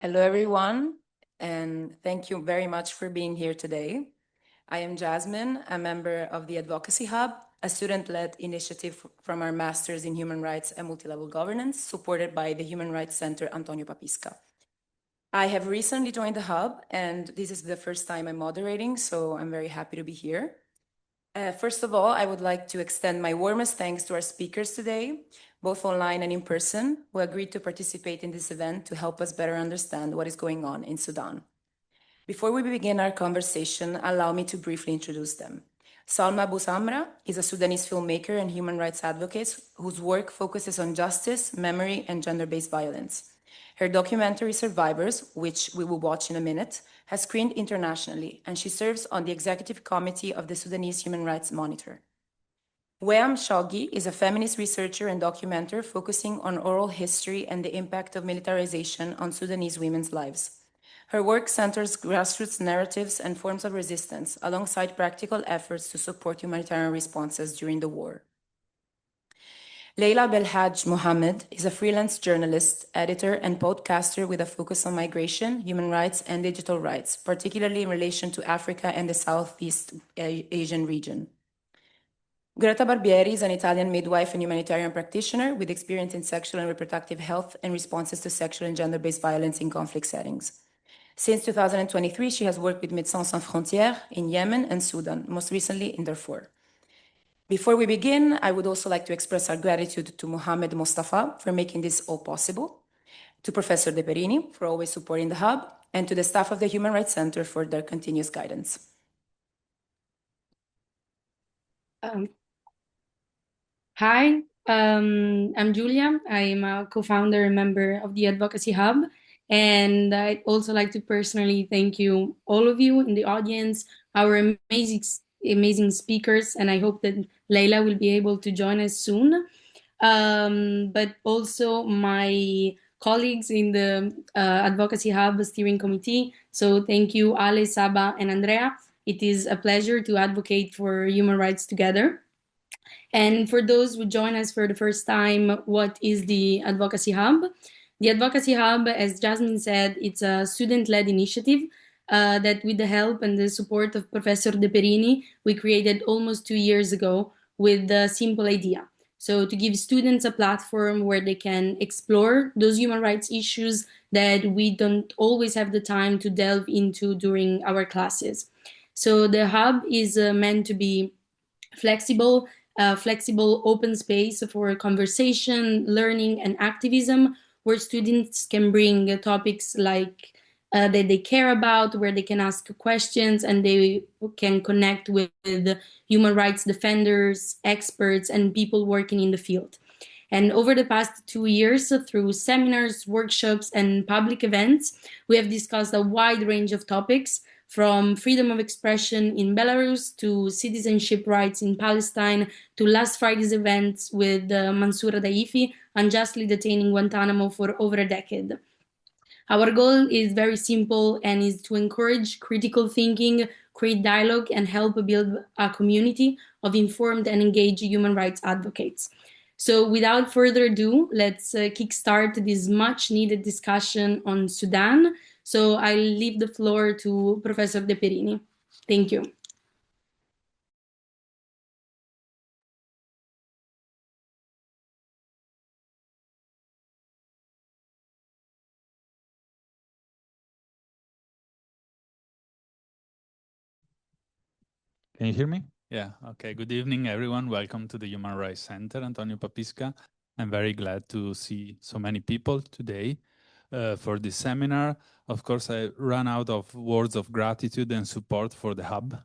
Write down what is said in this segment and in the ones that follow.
Hello, everyone, and thank you very much for being here today. I am Jasmine, a member of the Advocacy Hub, a student-led initiative from our Masters in Human Rights and Multilevel Governance, supported by the Human Rights Center Antonio Papisca. I have recently joined the Hub, and this is the first time I'm moderating, so I'm very happy to be here. First of all, I would like to extend my warmest thanks to our speakers today, both online and in person, who agreed to participate in this event to help us better understand what is going on in Sudan. Before we begin our conversation, allow me to briefly introduce them. Salma Abusamra is a Sudanese filmmaker and human rights advocate whose work focuses on justice, memory, and gender-based violence. Her documentary Survivors, which we will watch in a minute, has screened internationally, and she serves on the executive committee of the Sudanese Human Rights Monitor. Weam Shawgi is a feminist researcher and documenter focusing on oral history and the impact of militarization on Sudanese women's lives. Her work centers grassroots narratives and forms of resistance alongside practical efforts to support humanitarian responses during the war. Leila Belhadj Mohamed is a freelance journalist, editor, and podcaster with a focus on migration, human rights, and digital rights, particularly in relation to Africa and the Southeast Asian region. Greta Barbieri is an Italian midwife and humanitarian practitioner with experience in sexual and reproductive health and responses to sexual and gender-based violence in conflict settings. Since 2023, she has worked with Médecins Sans Frontières in Yemen and Sudan, most recently in Darfur. Before we begin, I would also like to express our gratitude to Mohamed Mustafa for making this all possible, to Professor De Perini for always supporting the Hub, and to the staff of the Human Rights Center for their continuous guidance. Hi, I'm Julia. I'm a co-founder and member of the Advocacy Hub. And I'd also like to personally thank you, all of you in the audience, our amazing speakers, and I hope that Leila will be able to join us soon. But also my colleagues in the Advocacy Hub Steering Committee. So thank you, Ale, Saba, and Andrea. It is a pleasure to advocate for human rights together. And for those who join us for the first time, what is the Advocacy Hub? The Advocacy Hub, as Jasmine said, it's a student-led initiative that with the help and the support of Professor De Perini, we created almost 2 years ago with a simple idea. So to give students a platform where they can explore those human rights issues that we don't always have the time to delve into during our classes. So the hub is meant to be flexible open space for conversation, learning, and activism, where students can bring topics like that they care about, where they can ask questions and they can connect with human rights defenders, experts, and people working in the field. And over the past 2 years, through seminars, workshops, and public events, we have discussed a wide range of topics, from freedom of expression in Belarus to citizenship rights in Palestine to last Friday's events with Mansoura Daifi unjustly detained in Guantanamo for over a decade. Our goal is very simple and is to encourage critical thinking, create dialogue, and help build a community of informed and engaged human rights advocates. So without further ado, let's kickstart this much needed discussion on Sudan. So I'll leave the floor to Professor De Perini. Thank you. Can you hear me? Yeah, okay. Good evening, everyone. Welcome to the Human Rights Center, Antonio Papisca. I'm very glad to see so many people today for this seminar. Of course, I ran out of words of gratitude and support for the Hub.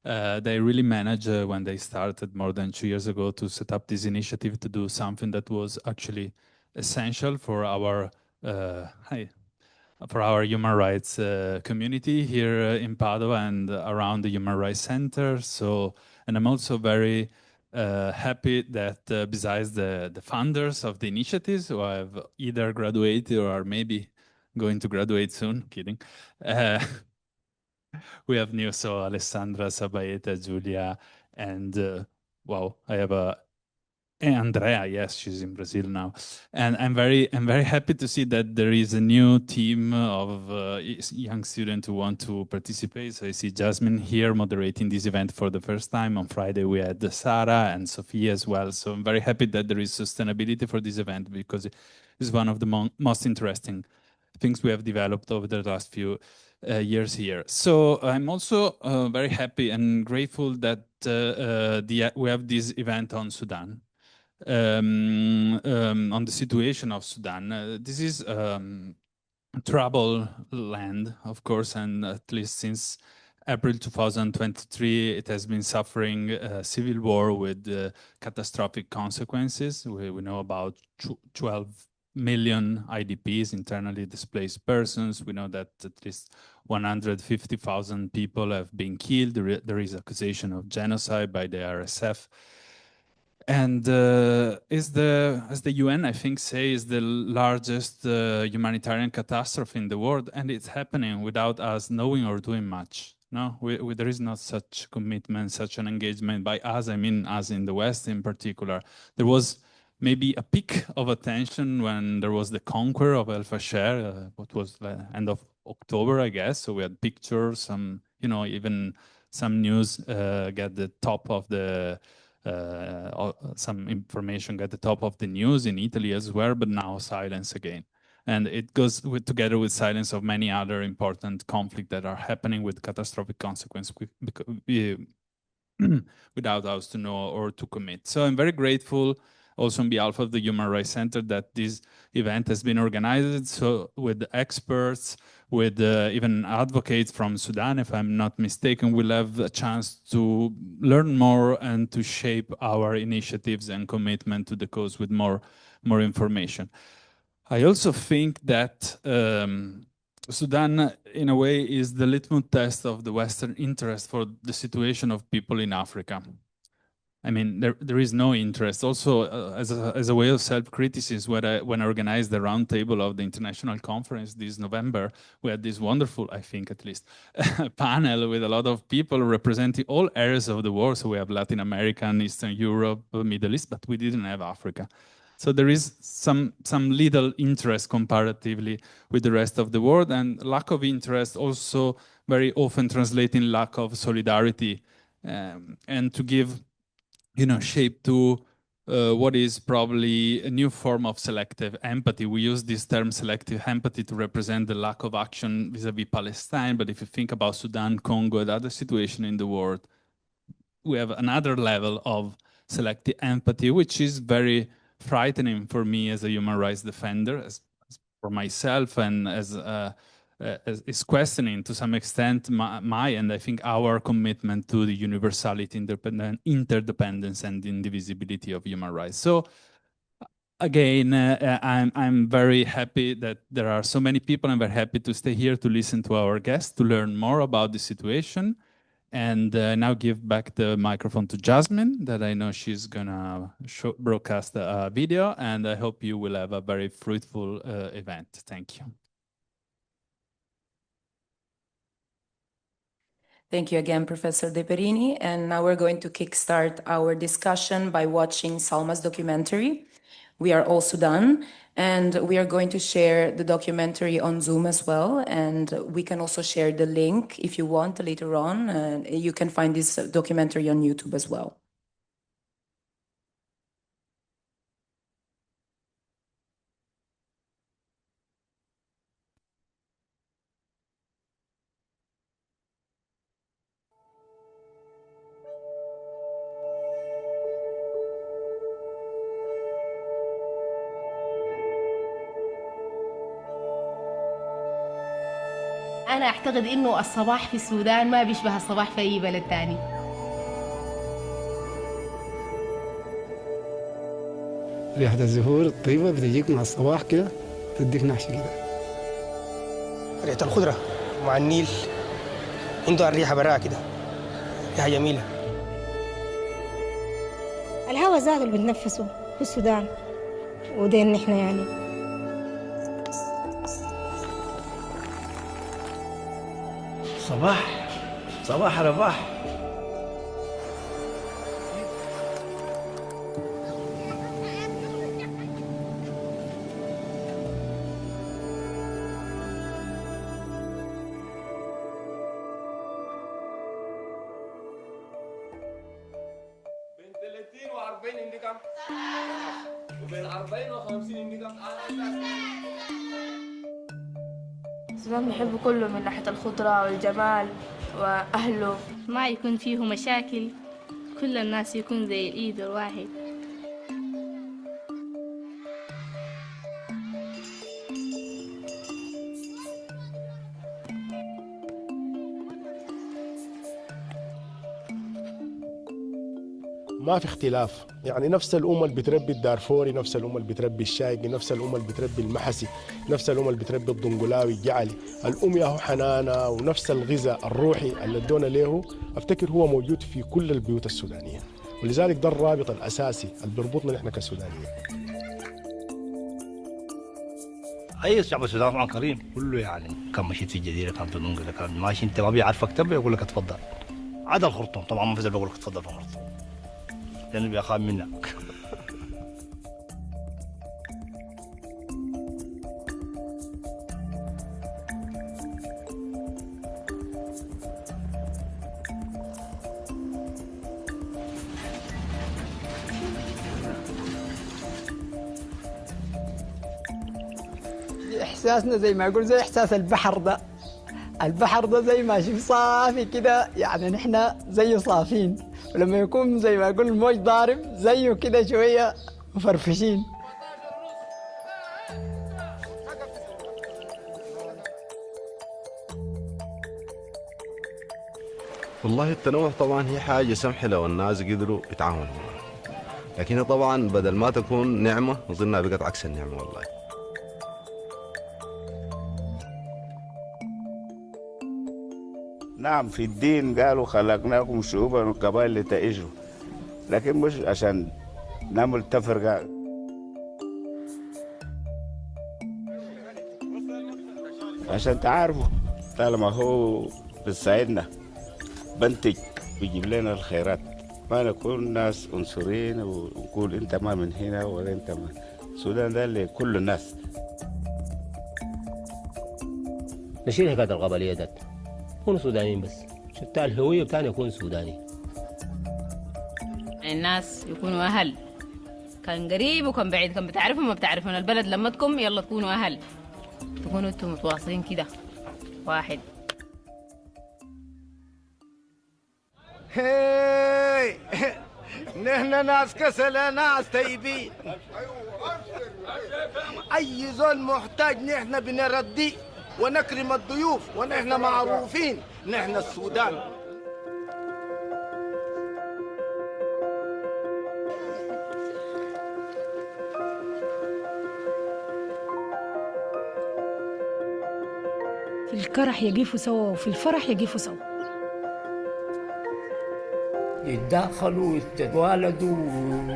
They really managed, when they started more than 2 years ago, to set up this initiative to do something that was actually essential for our human rights community here in Padova and around the Human Rights Center. So, and I'm also very happy that besides the funders of the initiatives who have either graduated or are maybe going to graduate soon, kidding, we have new, so Alessandra, Sabaeta, Julia, and wow, I have a Andrea, yes, she's in Brazil now, and I'm very happy to see that there is a new team of young students who want to participate. So I see Jasmine here moderating this event for the first time. On Friday we had Sarah and Sophia as well. So I'm very happy that there is sustainability for this event, because it's one of the most interesting things we have developed over the last few years here. So I'm also very happy and grateful that we have this event on Sudan. On the situation of Sudan. This is trouble land, of course, and at least since April 2023, it has been suffering a civil war with catastrophic consequences. We know about 12 million IDPs, internally displaced persons. We know that at least 150,000 people have been killed. There is accusation of genocide by the RSF. And as the UN, I think, is the largest humanitarian catastrophe in the world, and it's happening without us knowing or doing much. No, there is not such commitment, such an engagement by us. I mean, us in the West in particular. There was maybe a peak of attention when there was the conquer of El Fasher, what was the end of October, I guess. So we had pictures, some, even some news get the top of the. Some information at the top of the news in Italy as well, but now silence again. And it goes together with silence of many other important conflicts that are happening with catastrophic consequences without us to know or to commit. So I'm very grateful also on behalf of the Human Rights Center that this event has been organized, so with experts, with even advocates from Sudan, if I'm not mistaken. We'll have a chance to learn more and to shape our initiatives and commitment to the cause with more information. I also think that Sudan, in a way, is the litmus test of the Western interest for the situation of people in Africa. I mean, there is no interest. Also, as a way of self-criticism, when I organized the roundtable of the international conference this November, we had this wonderful, I think at least, panel with a lot of people representing all areas of the world. So we have Latin America, and Eastern Europe, Middle East, but we didn't have Africa. So there is some little interest comparatively with the rest of the world, and lack of interest also very often translating lack of solidarity, and to give shape to what is probably a new form of selective empathy. We use this term selective empathy to represent the lack of action vis-a-vis Palestine, but if you think about Sudan, Congo, and other situations in the world, we have another level of selective empathy, which is very frightening for me as a human rights defender, as for myself, and as is questioning to some extent my and I think our commitment to the universality, interdependence, and indivisibility of human rights. So again, I'm very happy that there are so many people. I'm very happy to stay here to listen to our guests, to learn more about the situation. And now give back the microphone to Jasmine, that I know she's gonna broadcast a video, and I hope you will have a very fruitful event. Thank you. Thank you again, Professor De Perini. And now we're going to kickstart our discussion by watching Salma's documentary, We Are All Sudan. And we are going to share the documentary on Zoom as well. And we can also share the link if you want later on. You can find this documentary on YouTube as well. أنا أعتقد إنه الصباح في السودان ما بيشبه الصباح في أي بلد تاني. ريحة الزهور الطيبة بتجيك مع الصباح كده، تديك نعش كده. ريحة الخضرة مع النيل عنده الريحة براها كده، ريحة جميلة. الهواء ذاته اللي بنتنفسه في السودان ودين نحن يعني. صباح رباح. عندي كم؟ وبين 40 و 50 عندي كم؟ السودان بحبه كله من ناحية الخضرة والجمال وأهله، ما يكون فيه مشاكل، كل الناس يكون زي الإيد الواحد. ما في اختلاف، يعني نفس الأمة اللي بتربي الدارفوري، نفس الأمة اللي بتربي الشايقي، نفس الأمة اللي بتربي المحسي، نفس الأمة اللي بتربي الضنقلاوي الجعلي. الأم ياهو حنانة، ونفس الغذاء الروحي اللي ادونا له افتكر هو موجود في كل البيوت السودانية، ولذلك ده الرابط الأساسي اللي بيربطنا نحن كسودانيين. اي شعب السودان طبعا كريم كله، يعني كان مشيت في الجزيره، كان في الدنقله، كان ماشي انت ما بيعرفك تبع يقول لك اتفضل. عدا الخرطوم طبعا ما في زول بيقول لك اتفضل في الخرطوم لانه بيخاف منك. إحساسنا زي ما أقول زي إحساس البحر ده. البحر ده زي ما شوف صافي كده، يعني نحن زيه صافين، ولما يكون زي ما أقول الموج ضارب زيه كده شوية مفرفشين. والله التنوع طبعا هي حاجة سمحة لو الناس قدروا يتعاونوا معها، لكن طبعا بدل ما تكون نعمة أظنها بقت عكس النعمة والله. نعم في الدين قالوا خلقناكم شعوبا وقبائل لتعيشوا، لكن مش عشان نعمل تفرقة. عشان تعرفوا طالما هو بيساعدنا بنتج بيجيب لنا الخيرات، ما نكون ناس عنصريين ونقول انت ما من هنا ولا انت ما. السودان ده لكل الناس. نشيل حكاية القبلية ده، نكونوا سودانيين بس، شتى الهوية بتاعنا يكون سوداني. الناس يكونوا أهل، كان قريب وكان بعيد، كان بتعرفوا ما بتعرفون، البلد لمتكم يلا تكونوا أهل، تكونوا انتم متواصلين كده واحد. هاي نحن ناس كسلة، ناس طيبين، أي زول محتاج نحن بنرديه ونكرم الضيوف، ونحن معروفين نحن السودان. في الكرح يقفوا سوا وفي الفرح يقفوا سوا، يتداخلوا يتوالدوا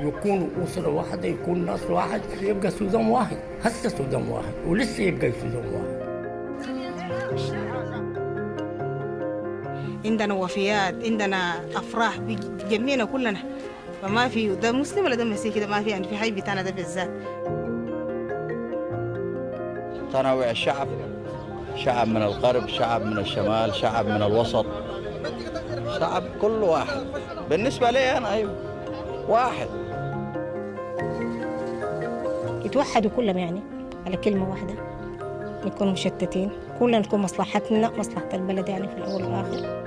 ويكونوا أسرة واحدة، يكون ناس واحد، يبقى سودان واحد. هسه سودان واحد ولسه يبقى سودان واحد. عندنا وفيات، عندنا أفراح بجميعنا كلنا، فما في ده مسلم ولا ده مسيحي، ده ما في، يعني في حي بتاعنا ده بالذات. تنوع الشعب، شعب من الغرب، شعب من الشمال، شعب من الوسط، شعب كل واحد. بالنسبة لي أنا أيوه واحد. يتوحدوا كلهم يعني على كلمة واحدة، نكون مشتتين كلنا، نكون مصلحتنا مصلحة البلد يعني في الأول والآخر.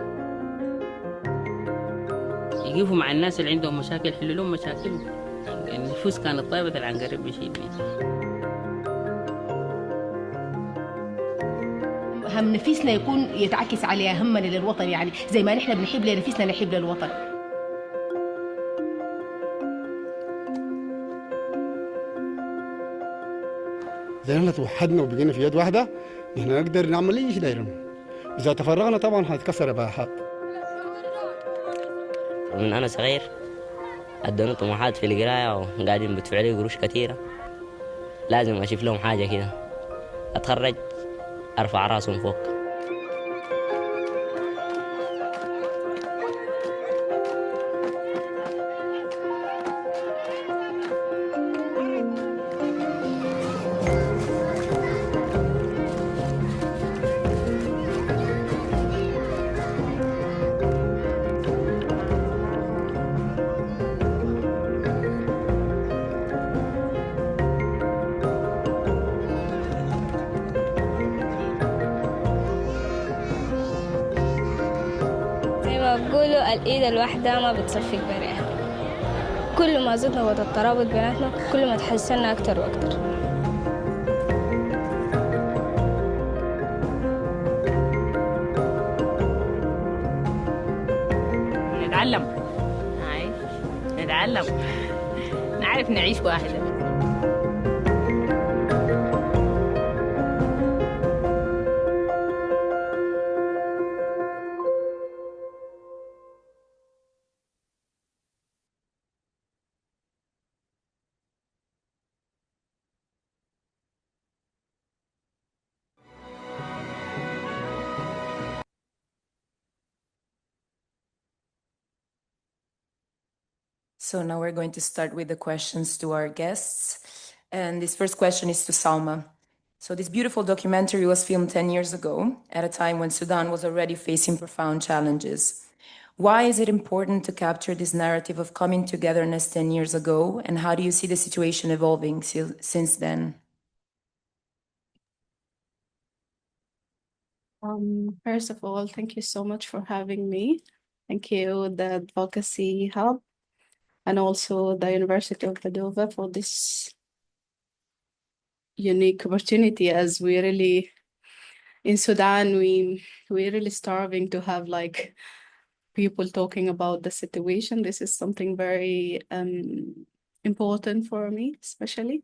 يقفوا مع الناس اللي عندهم مشاكل، يحلوا لهم مشاكلهم. النفوس كانت طيبة، العنقريب بيشيل بيها. هم نفسنا يكون يتعكس عليها همنا للوطن، يعني زي ما نحن بنحب لنفسنا نحب للوطن. زي ما توحدنا وبقينا في يد واحدة نحن نقدر نعمل أي شيء دايرنا. إذا تفرغنا طبعا هتكسر باحات. من أنا صغير ادوني طموحات في القراية وقاعدين بدفع لي قروش كثيرة، لازم أشوف لهم حاجة كده، أتخرج أرفع راسهم فوق. بقولوا الإيد الواحدة ما بتصفق بريئة. كل ما زدنا وقت الترابط بيناتنا كل ما تحسنا أكتر وأكتر. نتعلم نتعلم نعرف نعيش واحدة. So now we're going to start with the questions to our guests. And this first question is to Salma. So this beautiful documentary was filmed 10 years ago at a time when Sudan was already facing profound challenges. Why is it important to capture this narrative of coming togetherness 10 years ago? And how do you see the situation evolving since then? First of all, thank you so much for having me. Thank you, the Advocacy Hub, and also the University of Padova for this unique opportunity, as we really, in Sudan, we're really starving to have like people talking about the situation. This is something very important for me, especially.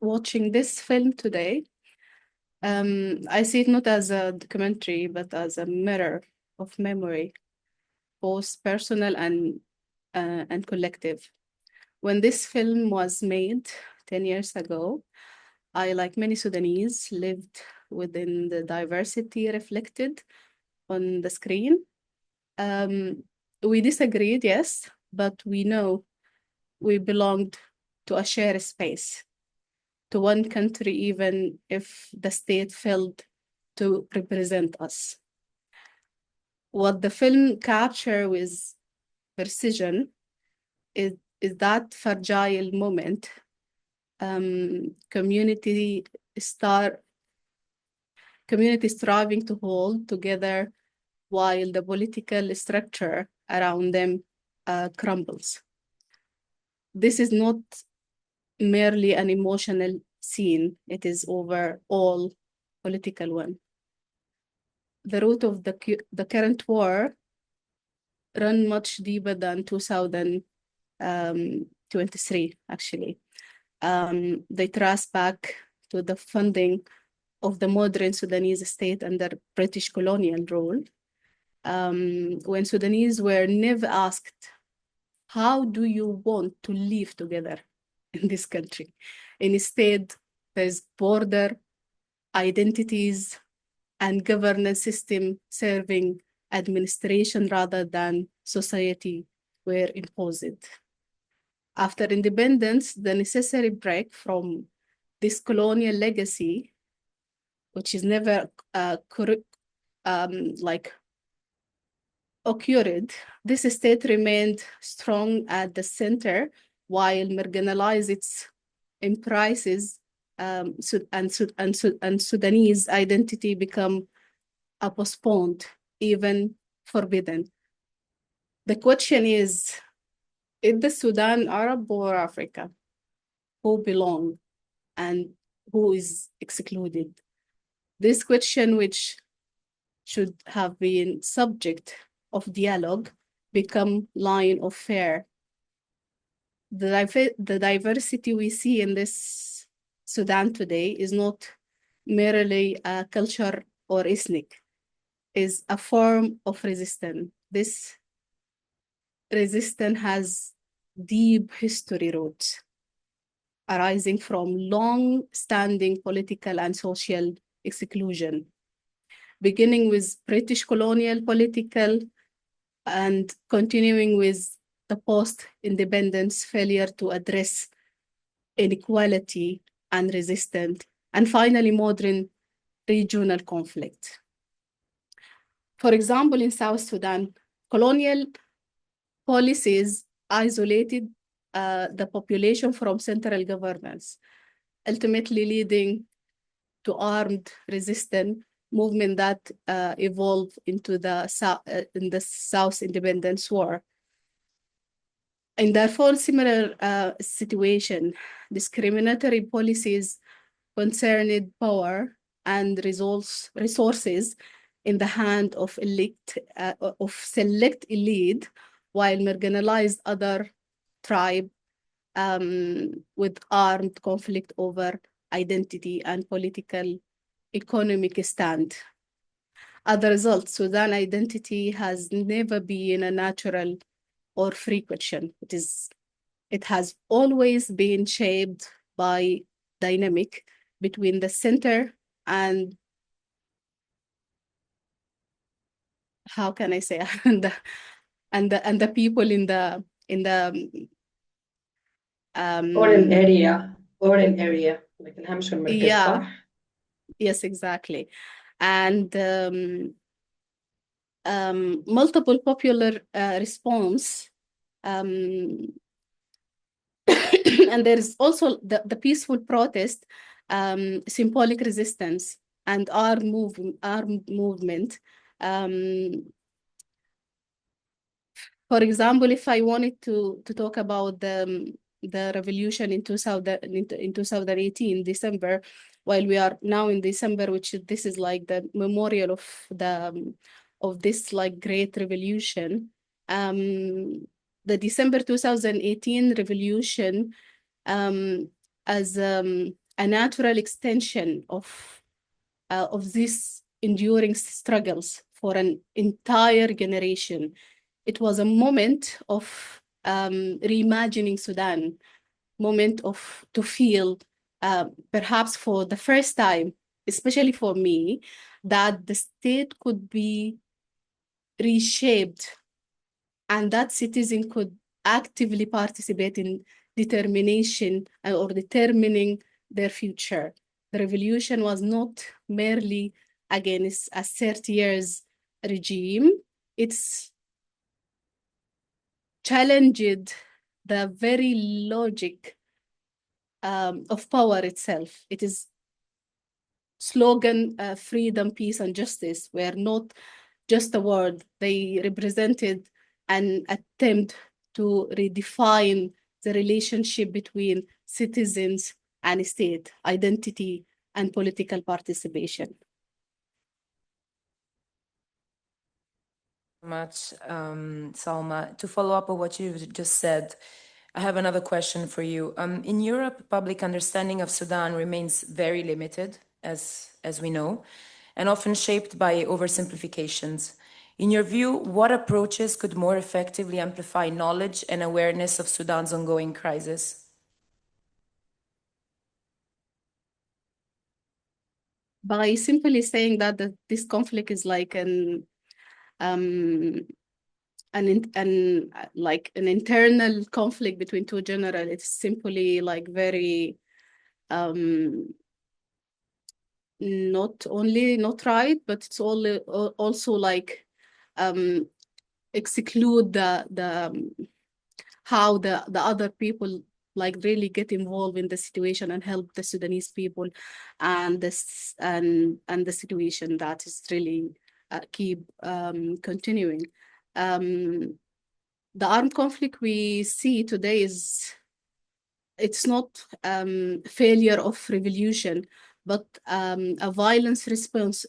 Watching this film today, I see it not as a documentary, but as a mirror of memory, both personal and collective. When this film was made 10 years ago, I, like many Sudanese, lived within the diversity reflected on the screen. We disagreed, yes, but we know we belonged to a shared space, to one country, even if the state failed to represent us. What the film captured with precision is that fragile moment, communities striving to hold together while the political structure around them crumbles. This is not merely an emotional scene, it is overall political one. The root of the current war run much deeper than 2023, actually. They trace back to the funding of the modern Sudanese state under British colonial rule, when Sudanese were never asked, how do you want to live together in this country? Instead, there's border, identities, and governance system serving administration rather than society were imposed. After independence, the necessary break from this colonial legacy, which is never occurred, this state remained strong at the center while marginalized its emprises, and Sudanese identity become postponed, even forbidden. The question is the Sudan Arab or Africa? Who belong and who is excluded? This question, which should have been subject of dialogue, become line of fare. The diversity we see in this Sudan today is not merely a culture or ethnic, is a form of resistance. This resistance has deep history roots arising from long-standing political and social exclusion, beginning with British colonial political and continuing with the post-independence failure to address inequality and resistance, and finally modern regional conflict. For example, in South Sudan, colonial policies isolated the population from central governance, ultimately leading to armed resistance movement that evolved into the South Independence War. In Darfur, similar situation, discriminatory policies concerned power and resources in the hand of select elite, while marginalized other tribe with armed conflict over identity and political economic stand. As a result, Sudan identity has never been a natural or free question. It has always been shaped by dynamic between the center and, how can I say, and the people in the foreign area like الهامش المركزي yeah, صح؟ yes, exactly. And multiple popular response and there is also the peaceful protest, symbolic resistance, and armed movement. For example, if I wanted to talk about the revolution in 2018 December, while we are now in December, this is like the memorial of this like great revolution. The December 2018 revolution as a natural extension of these enduring struggles for an entire generation. It was a moment of reimagining Sudan, moment to feel, perhaps for the first time, especially for me, that the state could be reshaped and that citizens could actively participate in determination or determining their future. The revolution was not merely against a 30 years regime. It's challenged the very logic of power itself. It is slogan, freedom, peace, and justice were not just a word. They represented an attempt to redefine the relationship between citizens and state, identity, and political participation. Much, Salma. To follow up on what you just said, I have another question for you. In Europe, public understanding of Sudan remains very limited, as we know, and often shaped by oversimplifications. In your view, what approaches could more effectively amplify knowledge and awareness of Sudan's ongoing crisis? By simply saying that this conflict is like an internal conflict between two generals. It's simply like very not only not right, but it's also like exclude how the other people like really get involved in the situation and help the Sudanese people and the situation that is really keep continuing. The armed conflict we see today it's not failure of revolution, but a violence response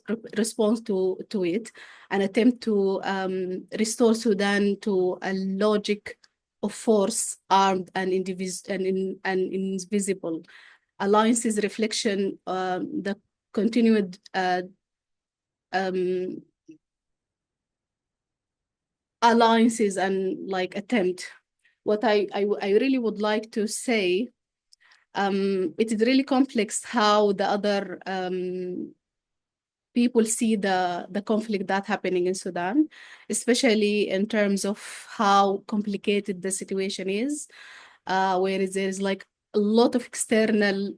to it, an attempt to restore Sudan to a logic of force, armed and invisible. Alliances reflection, the continued alliances and like attempt. What I really would like to say, it is really complex how the other people see the conflict that's happening in Sudan, especially in terms of how complicated the situation is, where there's like a lot of external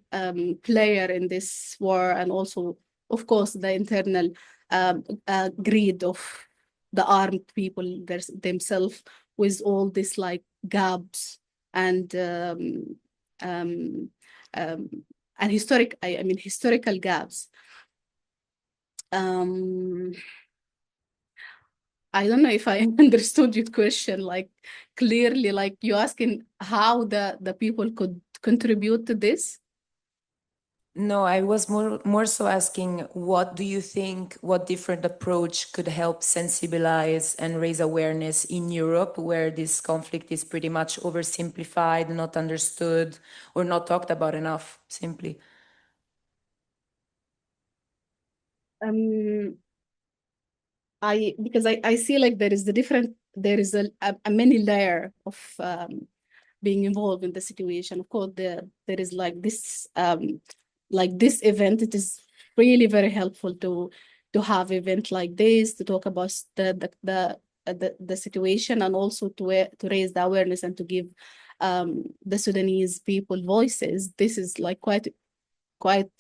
player in this war, and also, of course, the internal greed of the armed people themselves, with all this like gaps and historical gaps. Um, I don't know if I understood your question like clearly, like you asking how the people could contribute to this. No, I was more so asking, what do you think, what different approach could help sensibilize and raise awareness in Europe, where this conflict is pretty much oversimplified, not understood, or not talked about enough, simply? Because I see like there is a many layer of being involved in the situation. Of course, there is like this event. It is really very helpful to have event like this to talk about the situation, and also to raise the awareness and to give the Sudanese people voices. This is like quite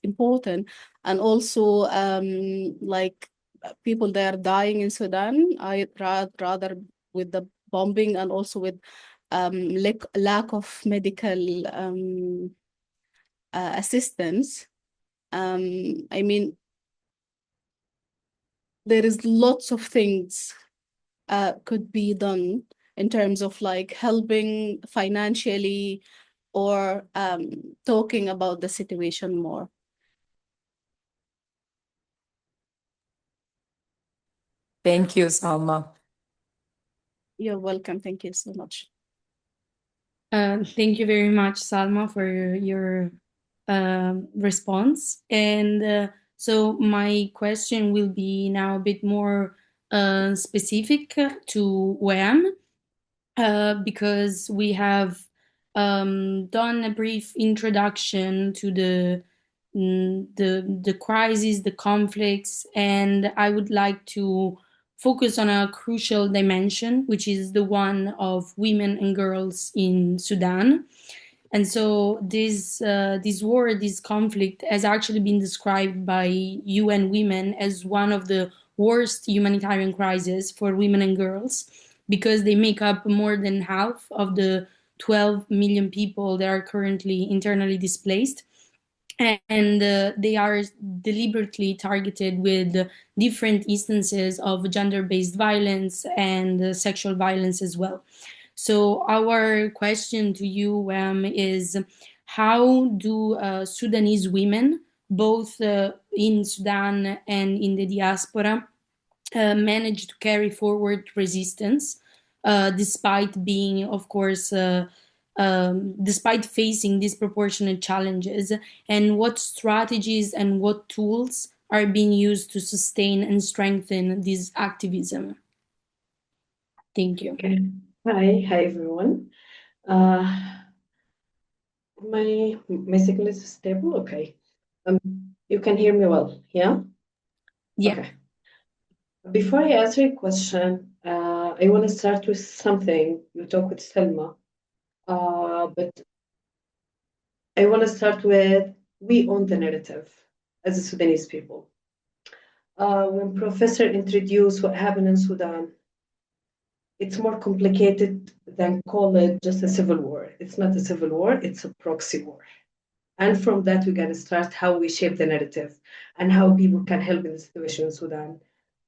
important. And also like people that are dying in Sudan, I rather with the bombing and also with lack of medical assistance. I mean, there is lots of things could be done in terms of like helping financially or talking about the situation more. Thank you, Salma. You're welcome. Thank you so much. Thank you very much, Salma, for your response. And so my question will be now a bit more specific to Weam, because we have done a brief introduction to the crises, the conflicts, and I would like to focus on a crucial dimension, which is the one of women and girls in Sudan. And so this war, this conflict, has actually been described by UN Women as one of the worst humanitarian crises for women and girls, because they make up more than half of the 12 million people that are currently internally displaced. And they are deliberately targeted with different instances of gender-based violence and sexual violence as well. So our question to you, is how do Sudanese women, both in Sudan and in the diaspora, manage to carry forward resistance, despite being, of course, despite facing disproportionate challenges, and what strategies and what tools are being used to sustain and strengthen this activism? Thank you. Okay. Hi everyone. My signal is stable. Okay. You can hear me well, yeah? Yeah. Okay. Before I answer your question, I want to start with something you talk with Selma, but I want to start with we own the narrative as a Sudanese people. When Professor introduced what happened in Sudan, it's more complicated than call it just a civil war. It's not a civil war, it's a proxy war. And from that, we got to start how we shape the narrative and how people can help in the situation in Sudan.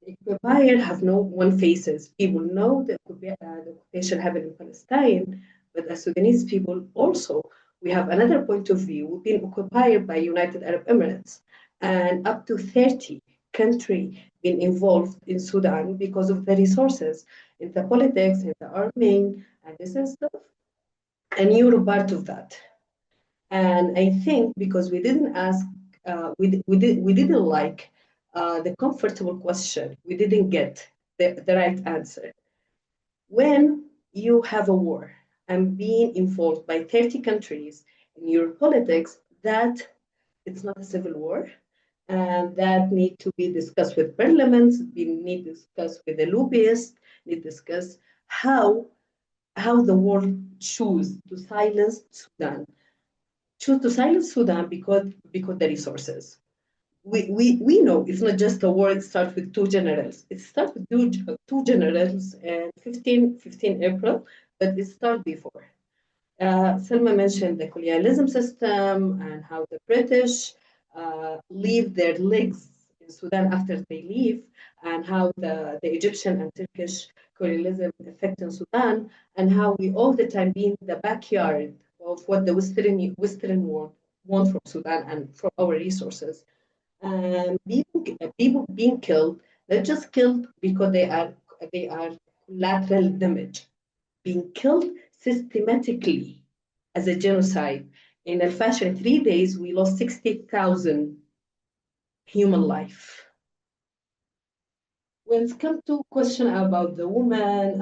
The occupier have no one faces. People know the occupation happened in Palestine, but as Sudanese people also, we have another point of view. We've been occupied by United Arab Emirates, and up to 30 countries been involved in Sudan because of the resources, in the politics, in the arming, and this and stuff. And you're part of that. And I think because we didn't ask, we didn't like the comfortable question, we didn't get the right answer. When you have a war and being involved by 30 countries in your politics, that it's not a civil war, and that need to be discussed with parliaments, we need to discuss with the lobbyists, need to discuss how the world choose to silence Sudan. Choose to silence Sudan because the resources. We know it's not just a war. It starts with two generals. It starts with two generals and 15 April, but it started before. Selma mentioned the colonialism system and how the British leave their legs in Sudan after they leave, and how the Egyptian and Turkish colonialism affecting Sudan, and how we all the time be in the backyard of what the Western world want from Sudan and from our resources. And people being killed, not just killed because they are collateral damage, being killed systematically as a genocide. In El Fasher, 3 days, we lost 60,000 human life. When it comes to question about the woman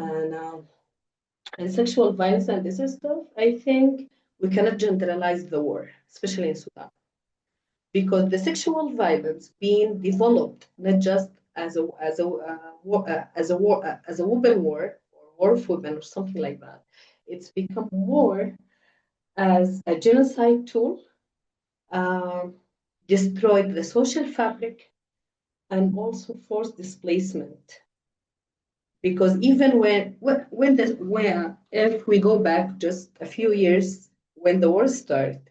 and sexual violence and this stuff, I think we cannot generalize the war, especially in Sudan, because the sexual violence being developed not just as a woman war or war of women or something like that. It's become more as a genocide tool, destroyed the social fabric, and also forced displacement. Because even if we go back just a few years when the war started,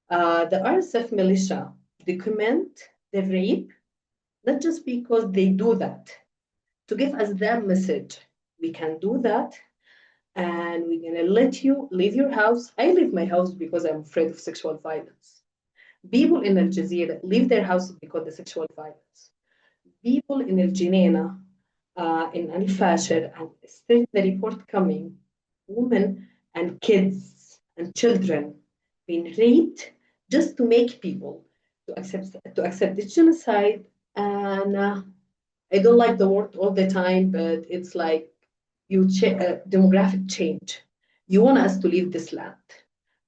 the RSF militia document the rape, not just because they do that, to give us that message. We can do that, and we're gonna let you leave your house. I leave my house because I'm afraid of sexual violence. People in Al Jazeera leave their houses because of sexual violence. People in El Jinena, in Al Fasher, and still the report coming, women and kids and children being raped just to make people to accept the genocide. And I don't like the word all the time, but it's like demographic change. You want us to leave this land,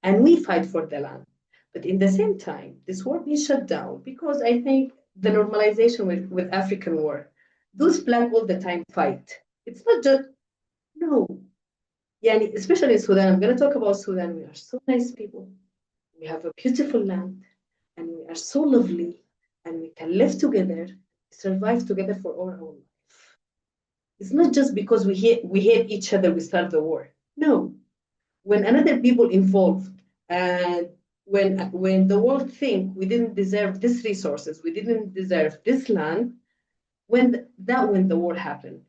and we fight for the land. But in the same time, this war being shut down because I think the normalization with African war, those black all the time fight. It's not just, no. Yeah, especially in Sudan, I'm going to talk about Sudan. We are so nice people. We have a beautiful land, and we are so lovely, and we can live together, survive together for our own life. It's not just because we hate each other, we start the war. No. When another people involved, and when the world think we didn't deserve these resources, we didn't deserve this land, when the war happened.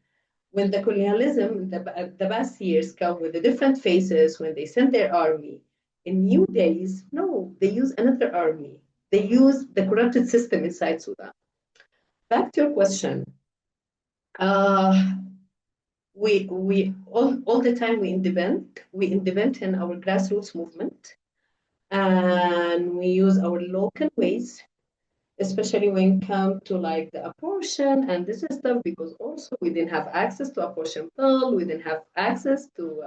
When the colonialism, the past years come with the different faces, when they send their army, in new days, no, they use another army. They use the corrupted system inside Sudan. Back to your question. We all the time we invent in our grassroots movement, and we use our local ways, especially when it comes to like the abortion and this stuff, because also we didn't have access to abortion pill, we didn't have access to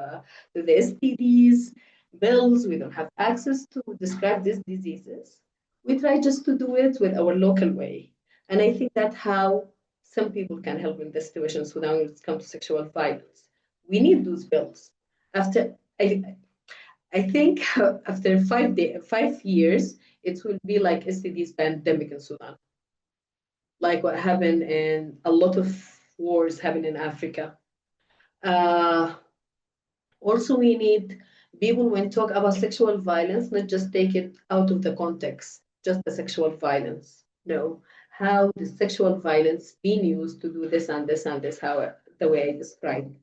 the STDs bills, we don't have access to describe these diseases. We try just to do it with our local way, and I think that's how some people can help in this situation. So now when it comes to sexual violence, we need those bills. After I think after 5 years, it will be like STDs pandemic in Sudan, like what happened in a lot of wars happened in Africa. Also, we need people when talk about sexual violence, not just take it out of the context, just the sexual violence. No, how the sexual violence being used to do this and this and this, how the way I described.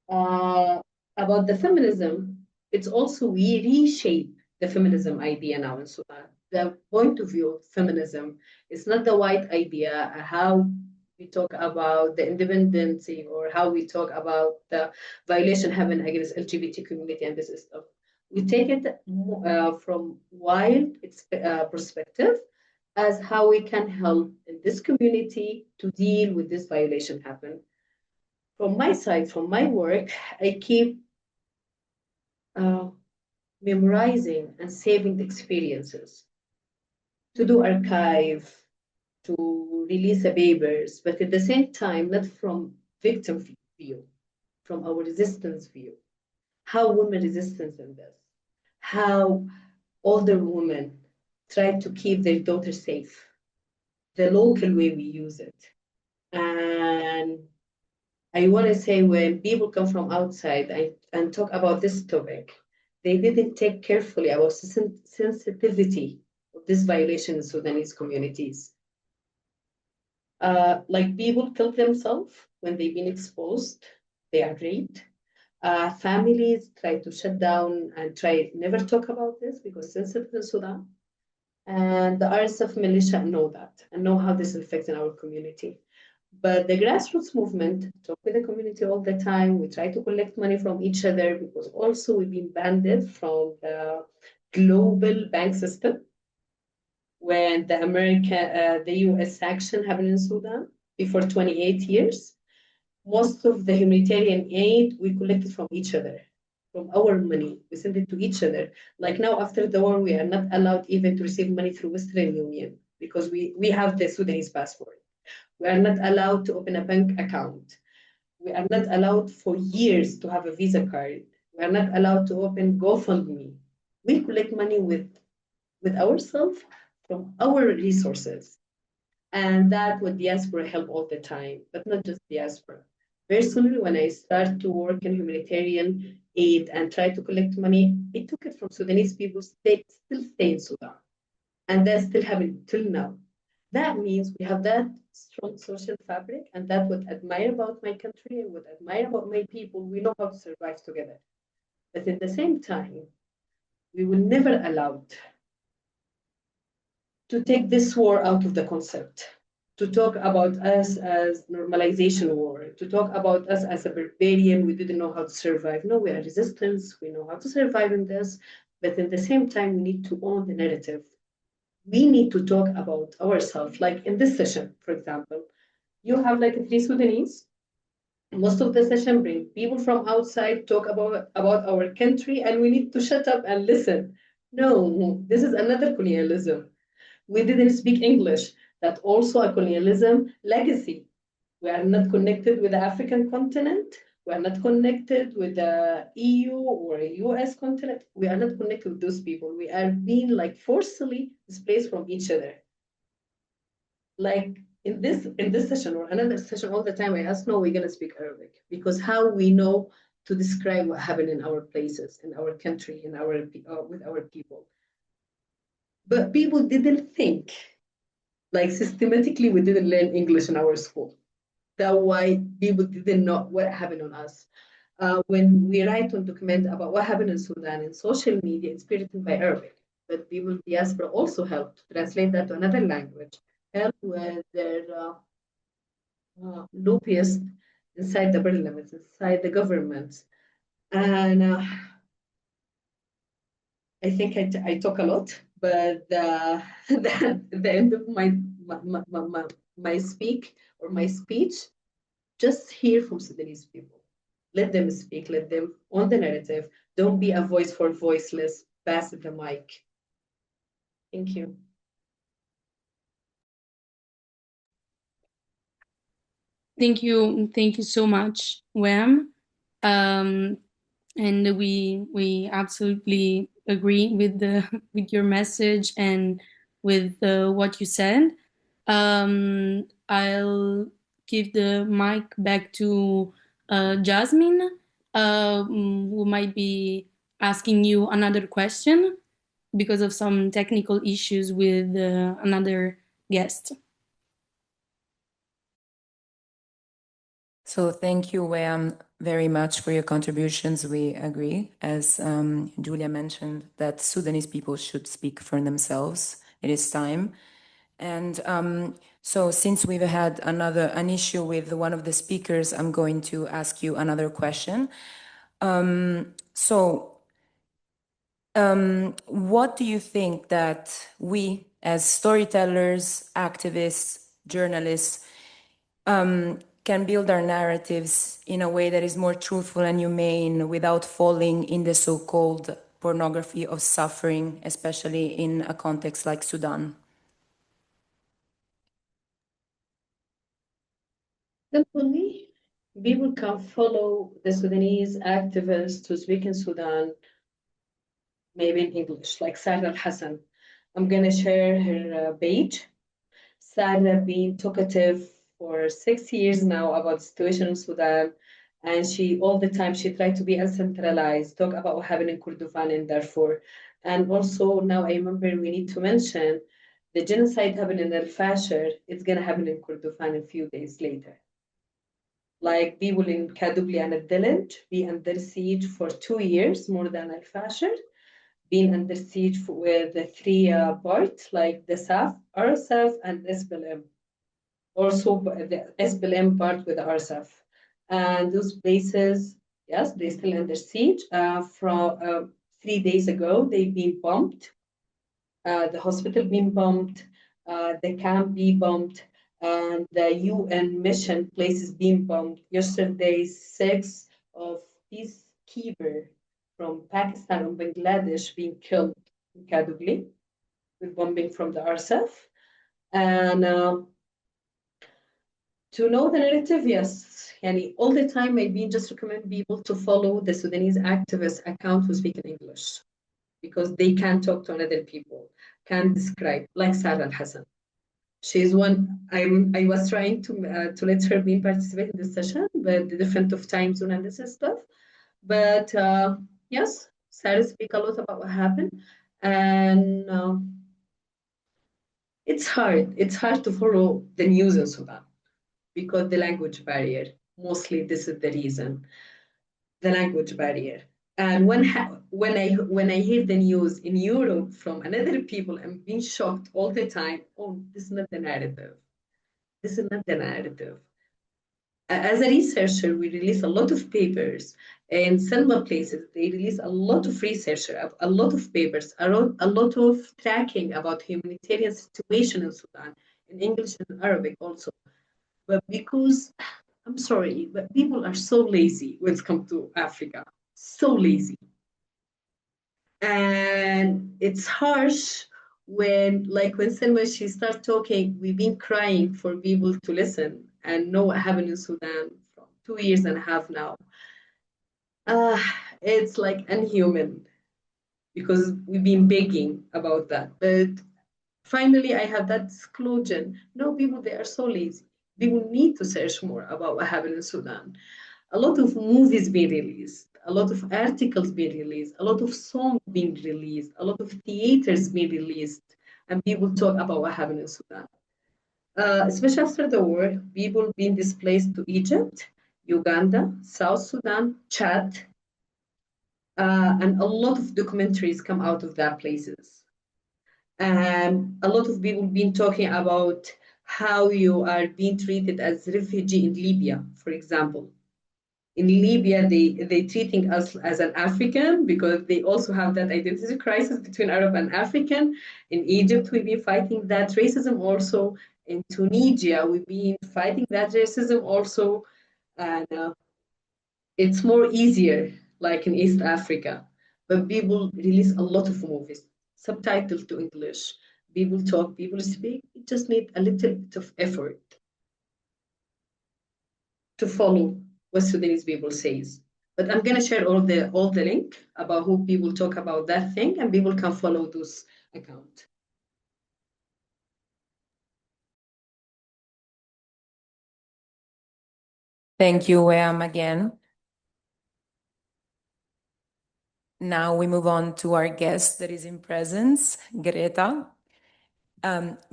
About the feminism, it's also we reshape the feminism idea now in Sudan. The point of view of feminism is not the white idea, how we talk about the independency or how we talk about the violation happening against LGBT community and this stuff. We take it from white perspective as how we can help in this community to deal with this violation happen. From my side, from my work, I keep memorizing and saving the experiences, to do archive, to release the papers, but at the same time, not from victim view, from our resistance view. How women resistance in this, how older women try to keep their daughters safe, the local way we use it. And I want to say when people come from outside and talk about this topic, they didn't take carefully about sensitivity of this violation in Sudanese communities. Like people kill themselves when they've been exposed, they are raped. Families try to shut down and try never talk about this because sensitive in Sudan. And the RSF militia know that and know how this affects in our community. But the grassroots movement talk with the community all the time. We try to collect money from each other because also we've been banned from the global bank system when the US sanction happened in Sudan before 28 years. Most of the humanitarian aid we collected from each other, from our money. We send it to each other. Like now, after the war, we are not allowed even to receive money through Western Union because we have the Sudanese passport. We are not allowed to open a bank account. We are not allowed for years to have a Visa card. We are not allowed to open GoFundMe. We collect money with ourselves from our resources. And that would diaspora help all the time, but not just diaspora. Personally, when I started to work in humanitarian aid and try to collect money, I took it from Sudanese people still stay in Sudan. And that's still happening till now. That means we have that strong social fabric, and that what I admire about my country and what I admire about my people. We know how to survive together. But at the same time, we will never allow to take this war out of the concept, to talk about us as normalization war, to talk about us as a barbarian, we didn't know how to survive. No, we are resistance, we know how to survive in this, but at the same time, we need to own the narrative. We need to talk about ourselves. Like in this session, for example, you have like 3 Sudanese. Most of the session bring people from outside, talk about our country, and we need to shut up and listen. No, this is another colonialism. We didn't speak English. That's also a colonialism legacy. We are not connected with the African continent. We are not connected with the EU or a US continent. We are not connected with those people. We are being like forcibly displaced from each other. Like in this session or another session all the time, I ask, no, we're gonna speak Arabic because how we know to describe what happened in our places, in our country, in our with our people. But people didn't think, like systematically, we didn't learn English in our school. That's why people didn't know what happened on us. When we write on document about what happened in Sudan in social media, it's written by Arabic. But people diaspora also helped to translate that to another language, help with their lobbyists inside the parliament, inside the government. And I think I talk a lot, but the end of my speech, just hear from Sudanese people. Let them speak, let them own the narrative. Don't be a voice for voiceless, pass the mic. Thank you. Thank you so much, Weam. And we absolutely agree with with your message and with what you said. I'll give the mic back to Jasmine, who might be asking you another question because of some technical issues with another guest. So thank you, Weam, very much for your contributions. We agree, as Julia mentioned, that Sudanese people should speak for themselves. It is time. And so since we've had an issue with one of the speakers, I'm going to ask you another question. What do you think that we, as storytellers, activists, journalists, can build our narratives in a way that is more truthful and humane without falling in the so-called pornography of suffering, especially in a context like Sudan? Simply, people can follow the Sudanese activists who speak in Sudan, maybe in English, like Sarah Al-Hassan. I'm going to share her page. Sarah been talkative for 6 years now about the situation in Sudan. And all the time, she tried to be uncentralized, talk about what happened in Kordofan and Darfur. And also now I remember we need to mention the genocide happened in Al-Fashir, it's going to happen in Kordofan a few days later. Like people in Kadubli and Al-Dilij be under siege for 2 years, more than Al-Fashir, being under siege with the three parts, like the SAF, RSF, and SPLM. Also, the SPLM part with the RSF. And those places, yes, they're still under siege. From 3 days ago, they've been bombed. The hospital being bombed, the camp being bombed, and the UN mission places being bombed. Yesterday, 6 of peacekeepers from Pakistan and Bangladesh being killed in Kadugli with bombing from the RSF. And to know the narrative, yes, yani all the time I've been just recommend people to follow the Sudanese activist account who speak in English, because they can talk to other people, can describe, like Sarah Al-Hassan. She's one, I was trying to let her be participate in this session, but the different of time zone and this stuff. But yes, Sarah speak a lot about what happened. And it's hard to follow the news in Sudan because the language barrier, mostly this is the reason, the language barrier. And when I hear the news in Europe from another people, I'm being shocked all the time. Oh, this is not the narrative. This is not the narrative. As a researcher, we release a lot of papers. In Selma places, they release a lot of research, a lot of papers, a lot of tracking about humanitarian situation in Sudan, in English and Arabic also. But because, I'm sorry, but people are so lazy when it comes to Africa. So lazy. And it's harsh when Selma, she starts talking, we've been crying for people to listen and know what happened in Sudan for 2.5 years now. It's like unhuman because we've been begging about that. But finally, I have that exclusion. No, people, they are so lazy. People need to search more about what happened in Sudan. A lot of movies being released, a lot of articles being released, a lot of songs being released, a lot of theaters being released, and people talk about what happened in Sudan. Especially after the war, people being displaced to Egypt, Uganda, South Sudan, Chad, and a lot of documentaries come out of that places. And a lot of people been talking about how you are being treated as refugee in Libya, for example. In Libya, they treating us as an African because they also have that identity crisis between Arab and African. In Egypt, we've been fighting that racism also. In Tunisia, we've been fighting that racism also. And it's more easier, like in East Africa. But people release a lot of movies, subtitled to English. People talk, people speak. You just need a little bit of effort to follow what Sudanese people says. But I'm gonna share all the link about who people talk about that thing, and people can follow those account. Thank you, Weam, again. Now we move on to our guest that is in presence, Greta.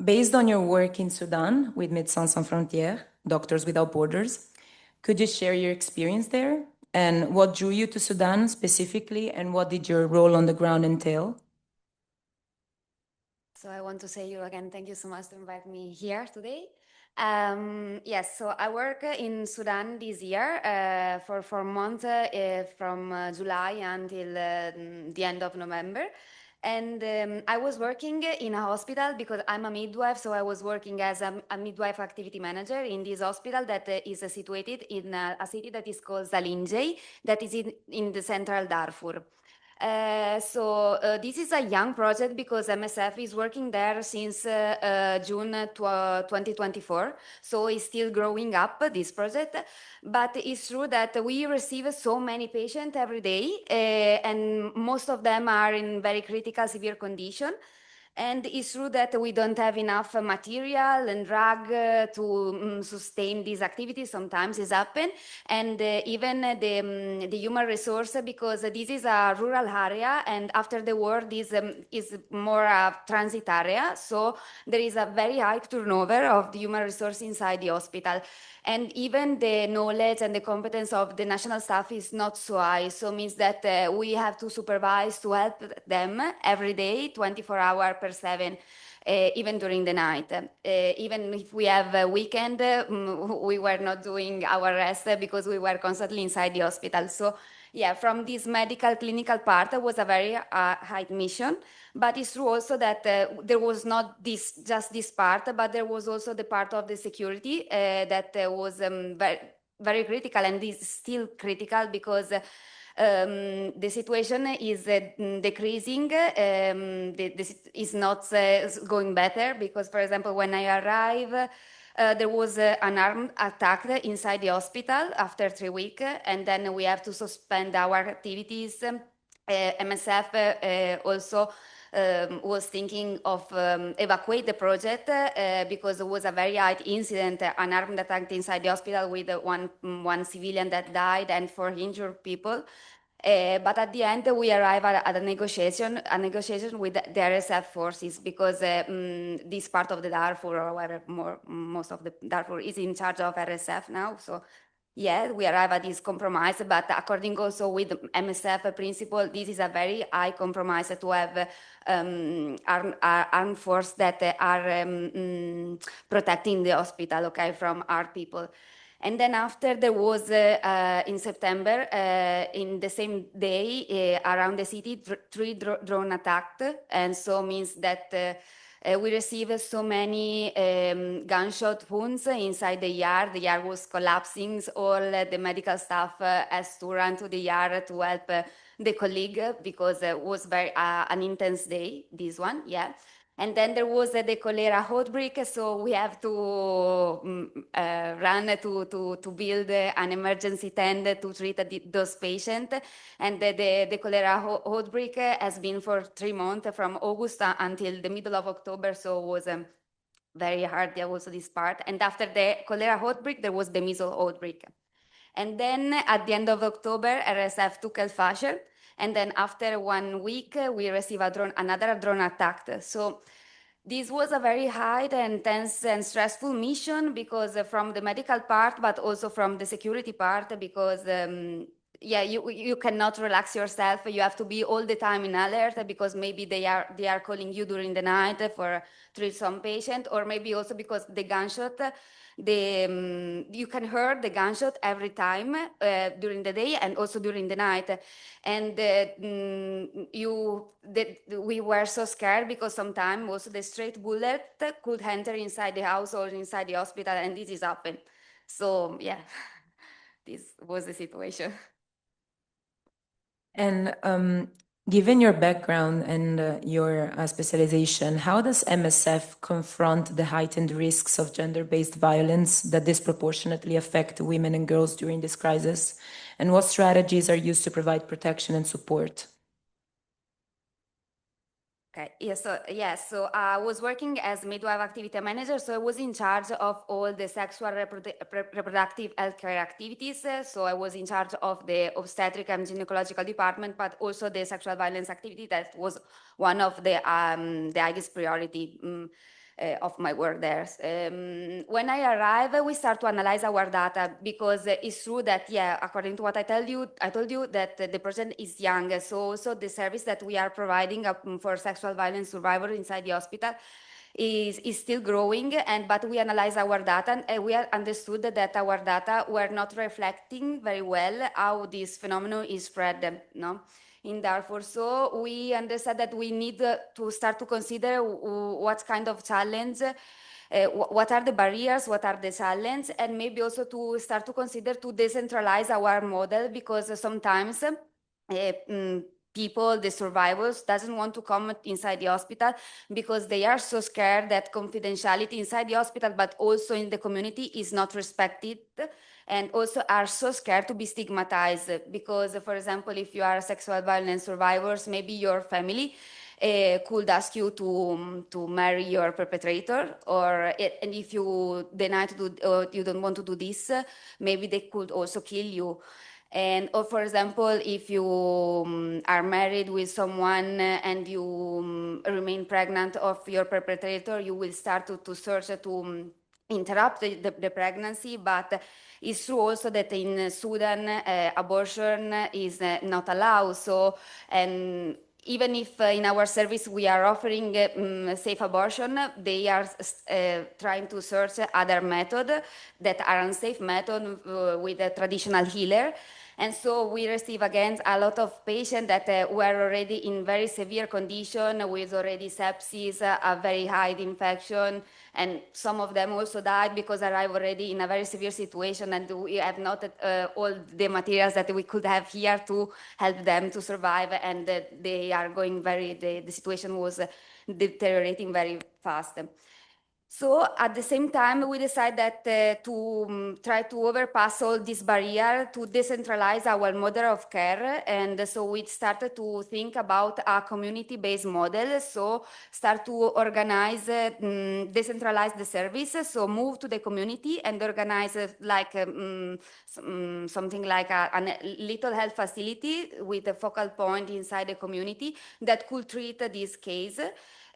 Based on your work in Sudan with Médecins Sans Frontières, Doctors Without Borders, could you share your experience there? And what drew you to Sudan specifically, and what did your role on the ground entail? So I want to say you again, thank you so much to invite me here today. Yes, so I work in Sudan this year for 4 months from July until the end of November. And I was working in a hospital because I'm a midwife, so I was working as a midwife activity manager in this hospital that is situated in a city that is called Zalinjay, that is in the central Darfur. This is a young project because MSF is working there since June 2024. So it's still growing up, this project. But it's true that we receive so many patients every day, and most of them are in very critical, severe condition. And it's true that we don't have enough material and drug to sustain these activities. Sometimes it's happen. And even the human resource, because this is a rural area, and after the war, this is more a transit area. So there is a very high turnover of the human resource inside the hospital. And even the knowledge and the competence of the national staff is not so high. So means that we have to supervise, to help them every day, 24 hours per 7, even during the night. Even if we have a weekend, we were not doing our rest because we were constantly inside the hospital. So yeah, from this medical clinical part, it was a very high mission. But it's true also that there was not just this part, but there was also the part of the security that was very, very critical, and is still critical because the situation is decreasing. Is not going better because, for example, when I arrived, there was an armed attack inside the hospital after 3 weeks, and then we have to suspend our activities. MSF also was thinking of evacuate the project because it was a very high incident, an armed attack inside the hospital with one civilian that died and 4 injured people. But at the end, we arrived at a negotiation with the RSF forces because this part of the Darfur, or whatever, most of the Darfur is in charge of RSF now. So yeah, we arrive at this compromise, but according also with MSF principle, this is a very high compromise to have armed force that are protecting the hospital, okay, from our people. And then after there was, in September, in the same day, around the city, 3 drone attacked. And so means that we received so many gunshot wounds inside the yard. The yard was collapsing. All the medical staff has to run to the yard to help the colleague because it was very an intense day, this one, yeah. And then there was the cholera outbreak, so we have to run to build an emergency tent to treat those patients. And the cholera outbreak has been for 3 months, from August until the middle of October, so it was very hard, yeah, also this part. And after the cholera outbreak, there was the measles outbreak. And then at the end of October, RSF took El Fasher. And then after 1 week, we received another drone attack. So this was a very high and intense and stressful mission because from the medical part, but also from the security part, because yeah, you cannot relax yourself. You have to be all the time in alert because maybe they are calling you during the night for treat some patient, or maybe also because the gunshot. You can hear the gunshot every time during the day and also during the night, and we were so scared because sometimes also the straight bullet could enter inside the house or inside the hospital, and this is happened. So yeah, this was the situation. And given your background and your specialization, how does MSF confront the heightened risks of gender-based violence that disproportionately affect women and girls during this crisis? And what strategies are used to provide protection and support? Okay, so I was working as midwife activity manager, so I was in charge of all the sexual reproductive healthcare activities. So I was in charge of the obstetric and gynecological department, but also the sexual violence activity. That was one of the highest priority of my work there. When I arrived, we start to analyze our data because it's true that, yeah, according to what I told you that the person is young. So also the service that we are providing for sexual violence survivors inside the hospital is still growing, but we analyze our data and we understood that our data were not reflecting very well how this phenomenon is spread, no? In Darfur. So we understand that we need to start to consider what kind of challenge, what are the barriers, what are the challenges, and maybe also to start to consider to decentralize our model, because sometimes people, the survivors, doesn't want to come inside the hospital because they are so scared that confidentiality inside the hospital, but also in the community, is not respected. And also are so scared to be stigmatized because, for example, if you are sexual violence survivors, maybe your family could ask you to marry your perpetrator, and if you deny to do, or you don't want to do this, maybe they could also kill you. And or for example, if you are married with someone and you remain pregnant of your perpetrator, you will start to search to interrupt the pregnancy. But it's true also that in Sudan, abortion is not allowed. So, and even if in our service we are offering safe abortion, they are trying to search other methods that are unsafe methods with a traditional healer. And so we receive again a lot of patients that were already in very severe condition with already sepsis, a very high infection, and some of them also died because arrived already in a very severe situation, and we have not all the materials that we could have here to help them to survive, and they are going the situation was deteriorating very fast. So at the same time, we decided that to try to overpass all this barrier, to decentralize our model of care. And so we started to think about a community-based model. So start to organize, decentralize the services. So move to the community and organize like something like a little health facility with a focal point inside the community that could treat this case.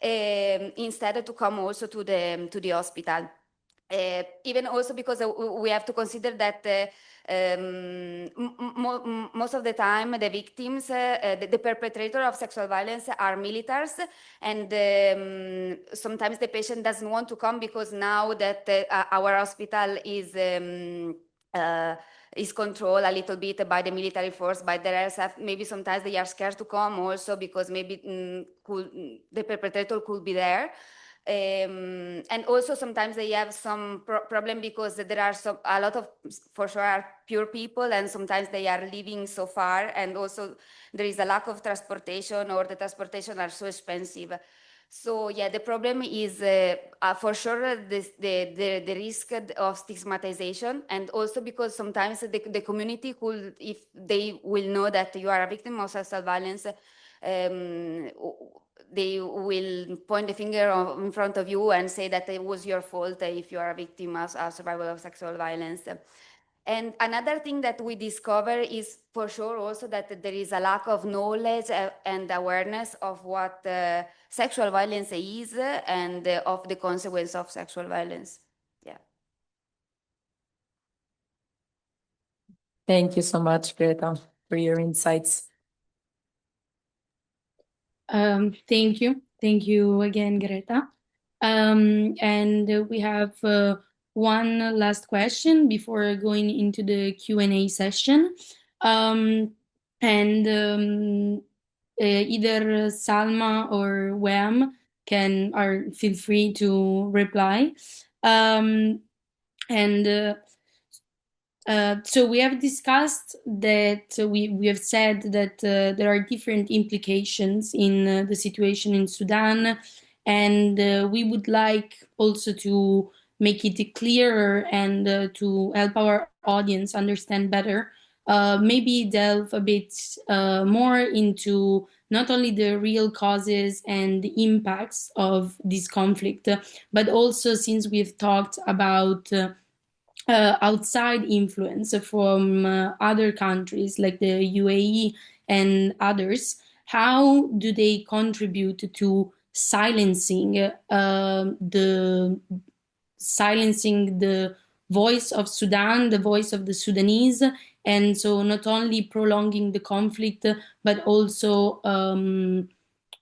Instead to come also to the hospital. Even also because we have to consider that most of the time the victims, the perpetrator of sexual violence are militaries, and sometimes the patient doesn't want to come because now that our hospital is controlled a little bit by the military force, by the RSF. Maybe sometimes they are scared to come also because maybe the perpetrator could be there. And also sometimes they have some problem because there are a lot of, for sure, are pure people, and sometimes they are living so far, and also there is a lack of transportation, or the transportation are so expensive. So yeah, the problem is for sure the risk of stigmatization, and also because sometimes the community could, if they will know that you are a victim of sexual violence, they will point the finger in front of you and say that it was your fault if you are a victim of a survivor of sexual violence. And another thing that we discover is for sure also that there is a lack of knowledge and awareness of what sexual violence is and of the consequence of sexual violence. Yeah. Thank you so much, Greta, for your insights. Thank you. Thank you again, Greta. And we have one last question before going into the Q&A session. Either Salma or Weam feel free to reply. So we have discussed that we have said that there are different implications in the situation in Sudan, and we would like also to make it clearer and to help our audience understand better. Maybe delve a bit more into not only the real causes and the impacts of this conflict, but also, since we've talked about outside influence from other countries like the UAE and others, how do they contribute to silencing the voice of Sudan, the voice of the Sudanese, and so not only prolonging the conflict, but also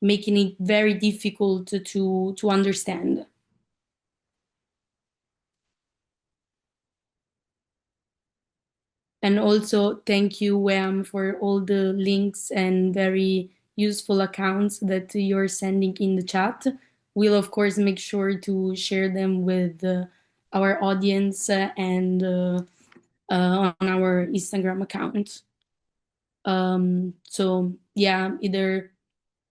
making it very difficult to understand. And also thank you, Weam, for all the links and very useful accounts that you're sending in the chat. We'll, of course, make sure to share them with our audience and on our Instagram account. So, yeah, either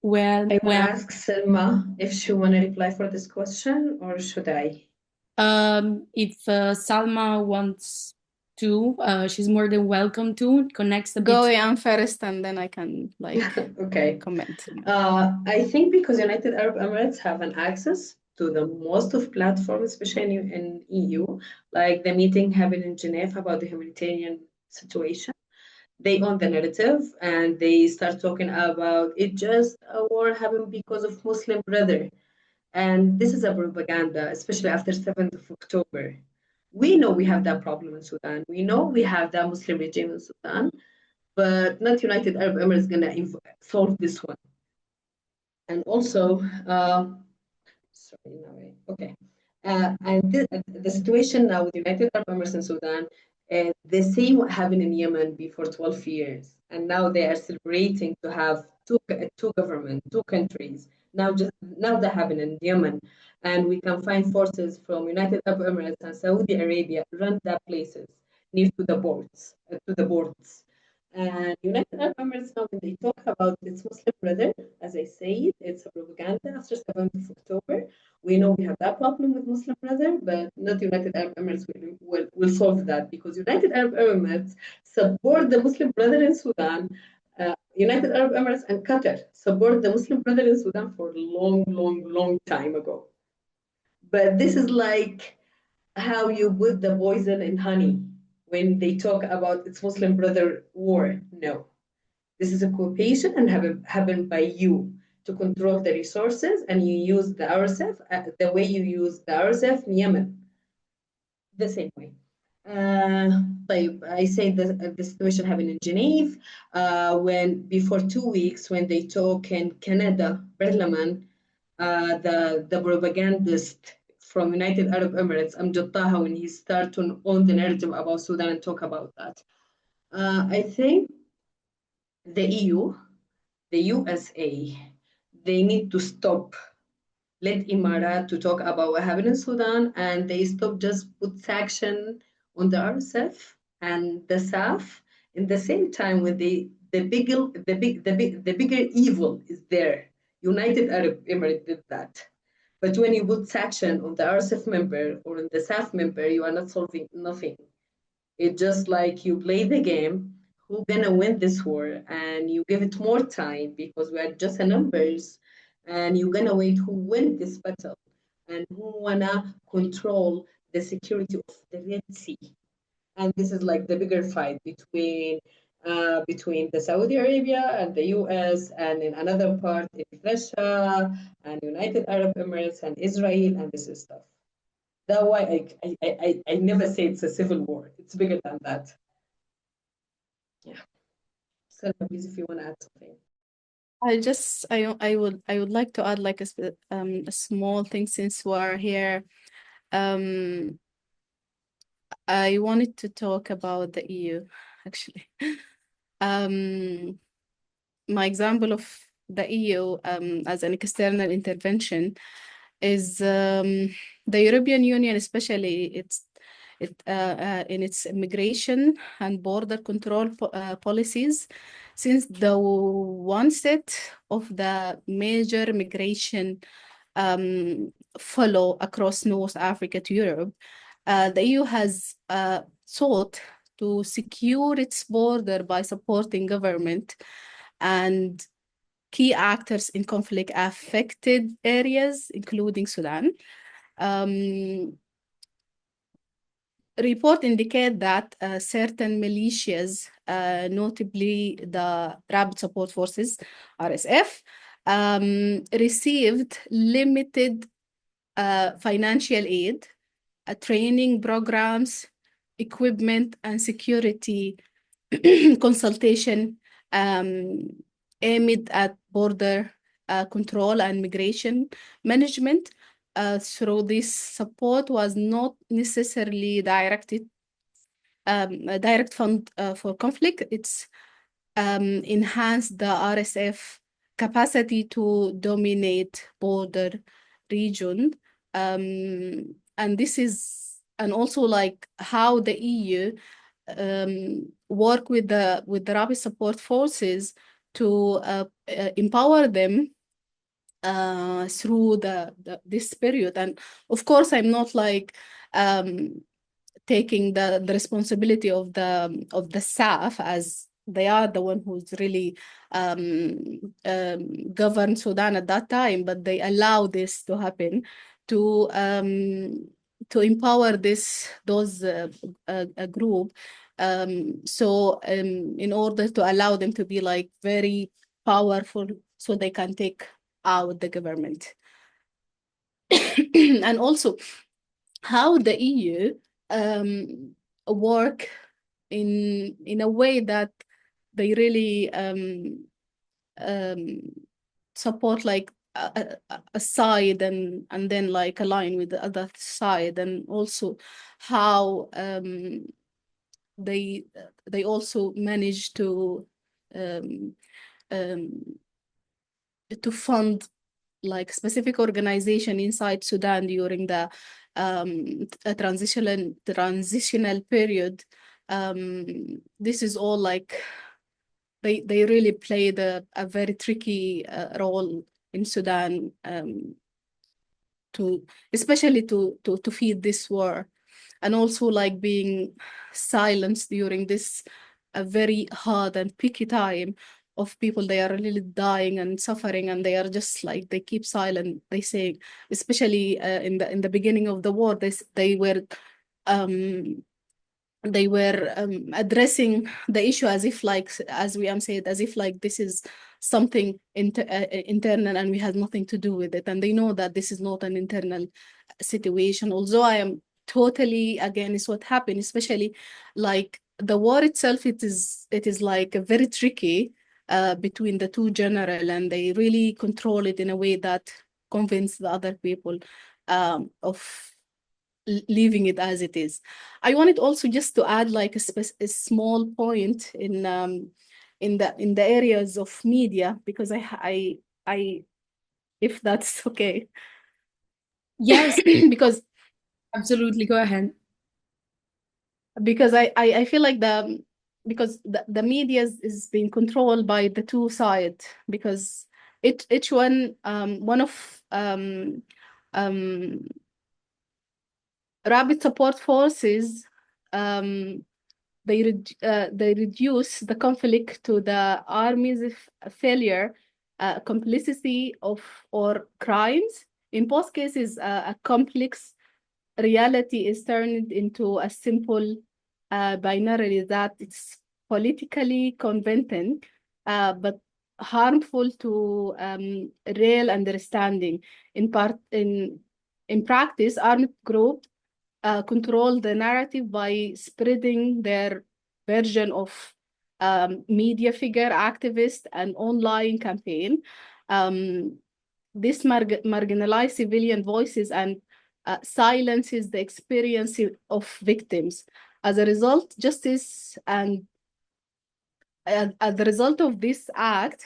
I want to ask Salma if she want to reply for this question, or should I? If Salma wants too. She's more than welcome to. It connects a Go bit. on first, and then I can Okay. comment. I think because United Arab Emirates have an access to the most of platforms, especially in EU, like the meeting happened in Geneva about the humanitarian situation. They own the narrative and they start talking about it just a war happened because of Muslim brother. And this is a propaganda, especially after 7th of October. We know we have that problem in Sudan. We know we have that Muslim regime in Sudan, but not United Arab Emirates going to solve this one. And also, sorry, no way. Okay. And the situation now with United Arab Emirates and Sudan, the same what happened in Yemen before 12 years. And now they are celebrating to have two governments, two countries. Now that happened in Yemen. And we can find forces from United Arab Emirates and Saudi Arabia run that places near to the boards, And United Arab Emirates now, when they talk about its Muslim brother, as I said, it's a propaganda after 7th of October. We know we have that problem with Muslim brother, but not United Arab Emirates will solve that because United Arab Emirates support the Muslim brother in Sudan. United Arab Emirates and Qatar support the Muslim brother in Sudan for a long time ago. But this is like how you put the poison in honey when they talk about its Muslim brother war. No, this is occupation and happened by you to control the resources, and you use the RSF the way you use the RSF in Yemen, the same way. I say the situation happened in Geneva when before 2 weeks when they talk in Canada Parliament, the propagandist from United Arab Emirates, Amjad Taha, when he started to own the narrative about Sudan and talk about that. I think the EU, the USA, they need to stop. Let Emirat to talk about what happened in Sudan, and they stop just put sanction on the RSF and the SAF. In the same time, when the bigger evil is there, United Arab Emirates did that. But when you put sanction on the RSF member or on the SAF member, you are not solving nothing. It's just like you play the game, who's gonna win this war, and you give it more time because we are just a numbers, and you're gonna wait who win this battle and who wanna control the security of the Red Sea. And this is like the bigger fight between the Saudi Arabia and the US, and in another part in Russia and United Arab Emirates and Israel, and this is stuff. That's why I never say it's a civil war. It's bigger than that. Yeah. So please, if you want to add something. I would like to add like a small thing since we're here. I wanted to talk about the EU actually. My example of the EU as an external intervention is the European Union, especially in its immigration and border control policies. Since the onset of the major migration follow across North Africa to Europe, the EU has sought to secure its border by supporting government and key actors in conflict affected areas, including Sudan. Report indicate that certain militias, notably the Rapid Support Forces, RSF, received limited financial aid, training programs, equipment, and security consultation aimed at border control and migration management. Through this support was not necessarily directed a direct fund for conflict. It's enhanced the RSF capacity to dominate border region, and this is also like how the EU work with the rapid support forces to empower them through this period. And of course, I'm not like taking the responsibility of the staff, as they are the one who's really governed Sudan at that time, but they allow this to happen to empower those a group. In order to allow them to be like very powerful, so they can take out the government. And also how the EU work in a way that they really support like a side and then like align with the other side, and also how they also manage to fund like specific organization inside Sudan during the transitional period. This is all like they really played a very tricky role in Sudan, especially to feed this war, and also like being silenced during this a very hard and picky time of people. They are really dying and suffering, and they are just like, they keep silent. They say, especially in the beginning of the war, they were addressing the issue as if like, as Weam said, as if like this is something internal and we had nothing to do with it. And they know that this is not an internal situation. Although I am totally against what happened, especially like the war itself, it is like a very tricky between the two general, and they really control it in a way that convince the other people of leaving it as it is. I wanted also just to add like a small point in the areas of media, because I if that's okay. Yes. Because absolutely, go ahead. Because I feel like because the media is being controlled by the two sides, because each one of rapid support forces, they reduce the conflict to the army's failure, complicity or crimes. In both cases, a complex reality is turned into a simple binary that it's politically convenient, but harmful to real understanding. In practice, armed groups control the narrative by spreading their version of media figure, activist, and online campaign. This marginalizes civilian voices and silences the experience of victims. As a result, justice and as the result of this act,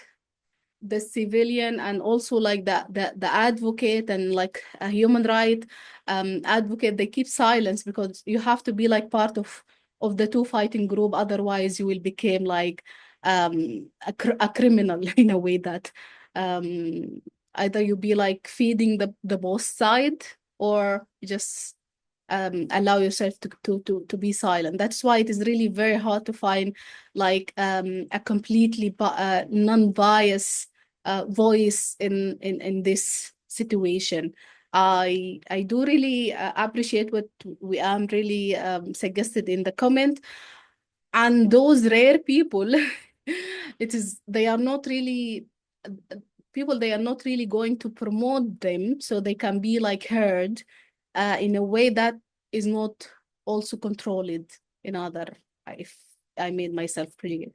the civilian and also like the advocate and like a human right advocate, they keep silence, because you have to be like part of the two fighting group. Otherwise you will become like a criminal in a way that either you be like feeding the both side, or just allow yourself to be silent. That's why it is really very hard to find like a completely non-biased voice in this situation. I do really appreciate what we really suggested in the comment, and those rare people they are not really going to promote them so they can be like heard in a way that is not also controlled in other, if I made myself clear.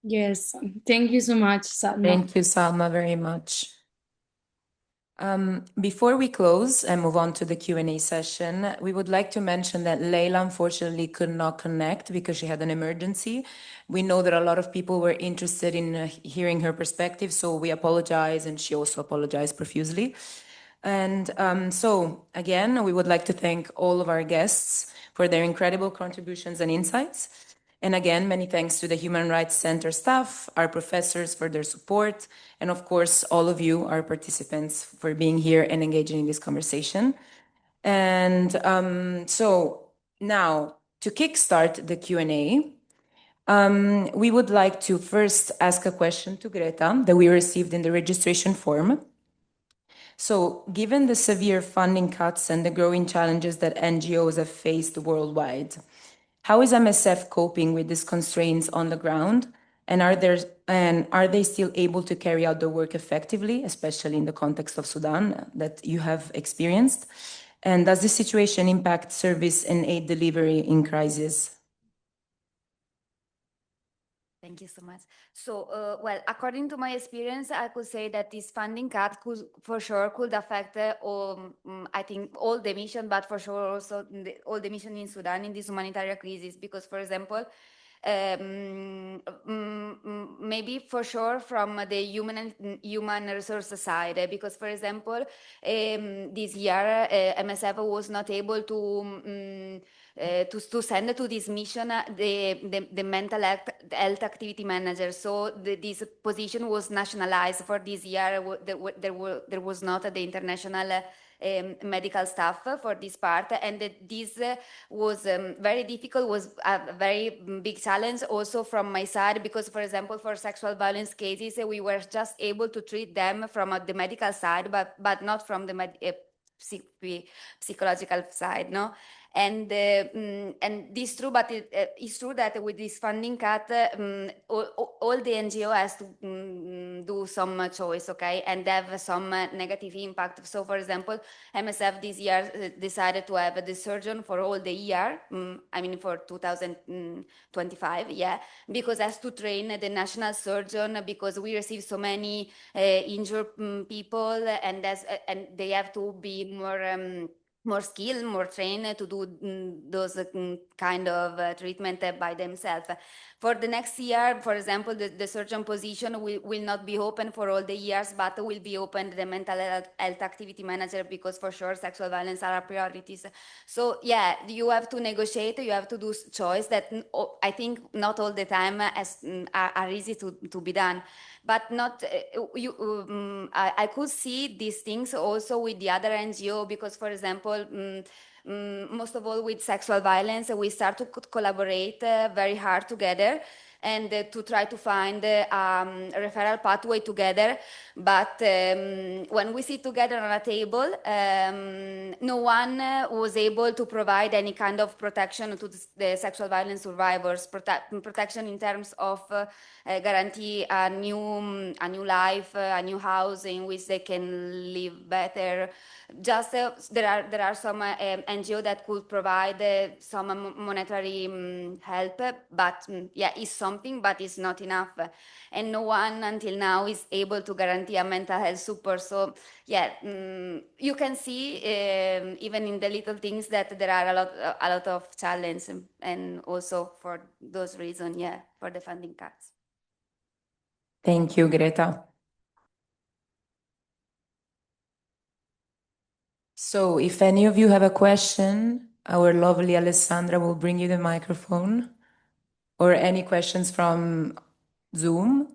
Yes, thank you so much, Salma. Thank you, Salma, very much. Before we close and move on to the Q&A session, we would like to mention that Leila unfortunately could not connect because she had an emergency. We know that a lot of people were interested in hearing her perspective, so we apologize, and she also apologized profusely. And so again, we would like to thank all of our guests for their incredible contributions and insights. And again, many thanks to the Human Rights Center staff, our professors for their support, and of course, all of you, our participants, for being here and engaging in this conversation. And so now, to kickstart the Q&A, we would like to first ask a question to Greta that we received in the registration form. So, given the severe funding cuts and the growing challenges that NGOs have faced worldwide, how is MSF coping with these constraints on the ground? And are they still able to carry out the work effectively, especially in the context of Sudan that you have experienced? And does this situation impact service and aid delivery in crisis? Thank you so much. So, well, according to my experience, I could say that this funding cut could affect, I think, all the mission, but for sure also all the mission in Sudan in this humanitarian crisis. Because, for example, maybe for sure from the human resource side, because, for example, this year MSF was not able to send to this mission the mental health activity manager. So this position was nationalized for this year. There was not the international medical staff for this part, and this was very difficult, was a very big challenge also from my side, because, for example, for sexual violence cases, we were just able to treat them from the medical side, but not from the psychological side, no? And this true, but it's true that with this funding cut, all the NGO has to do some choice, okay, and have some negative impact. So, for example, MSF this year decided to have the surgeon for all the year. I mean, for 2025, yeah, because has to train the national surgeon, because we receive so many injured people, and they have to be more skilled, more trained to do those kind of treatment by themselves. For the next year, for example, the surgeon position will not be open for all the years, but will be open the mental health activity manager, because for sure sexual violence are priorities. So yeah, you have to negotiate, you have to do choice that I think not all the time are easy to be done. But not I could see these things also with the other NGO, because, for example, most of all with sexual violence, we start to collaborate very hard together, and to try to find a referral pathway together. But when we sit together on a table, no one was able to provide any kind of protection to the sexual violence survivors, protection in terms of guarantee a new life, a new house in which they can live better. Just there are some NGO that could provide some monetary help, but yeah, it's something, but it's not enough, and no one until now is able to guarantee a mental health support. So yeah, you can see even in the little things that there are a lot of challenges, and also for those reasons, yeah, for the funding cuts. Thank you, Greta. So if any of you have a question, our lovely Alessandra will bring you the microphone, or any questions from Zoom.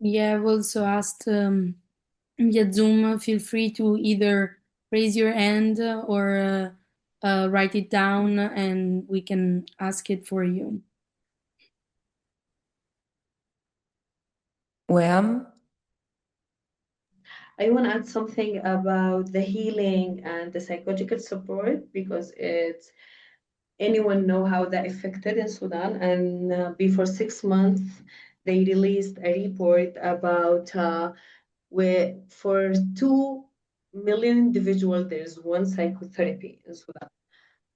Yeah, I've also asked via Zoom, feel free to either raise your hand or write it down, and we can ask it for you. Weam? I want to add something about the healing and the psychological support, because it's anyone know how that affected in Sudan. And before 6 months, they released a report about where for 2 million individuals, there's one psychotherapy in Sudan.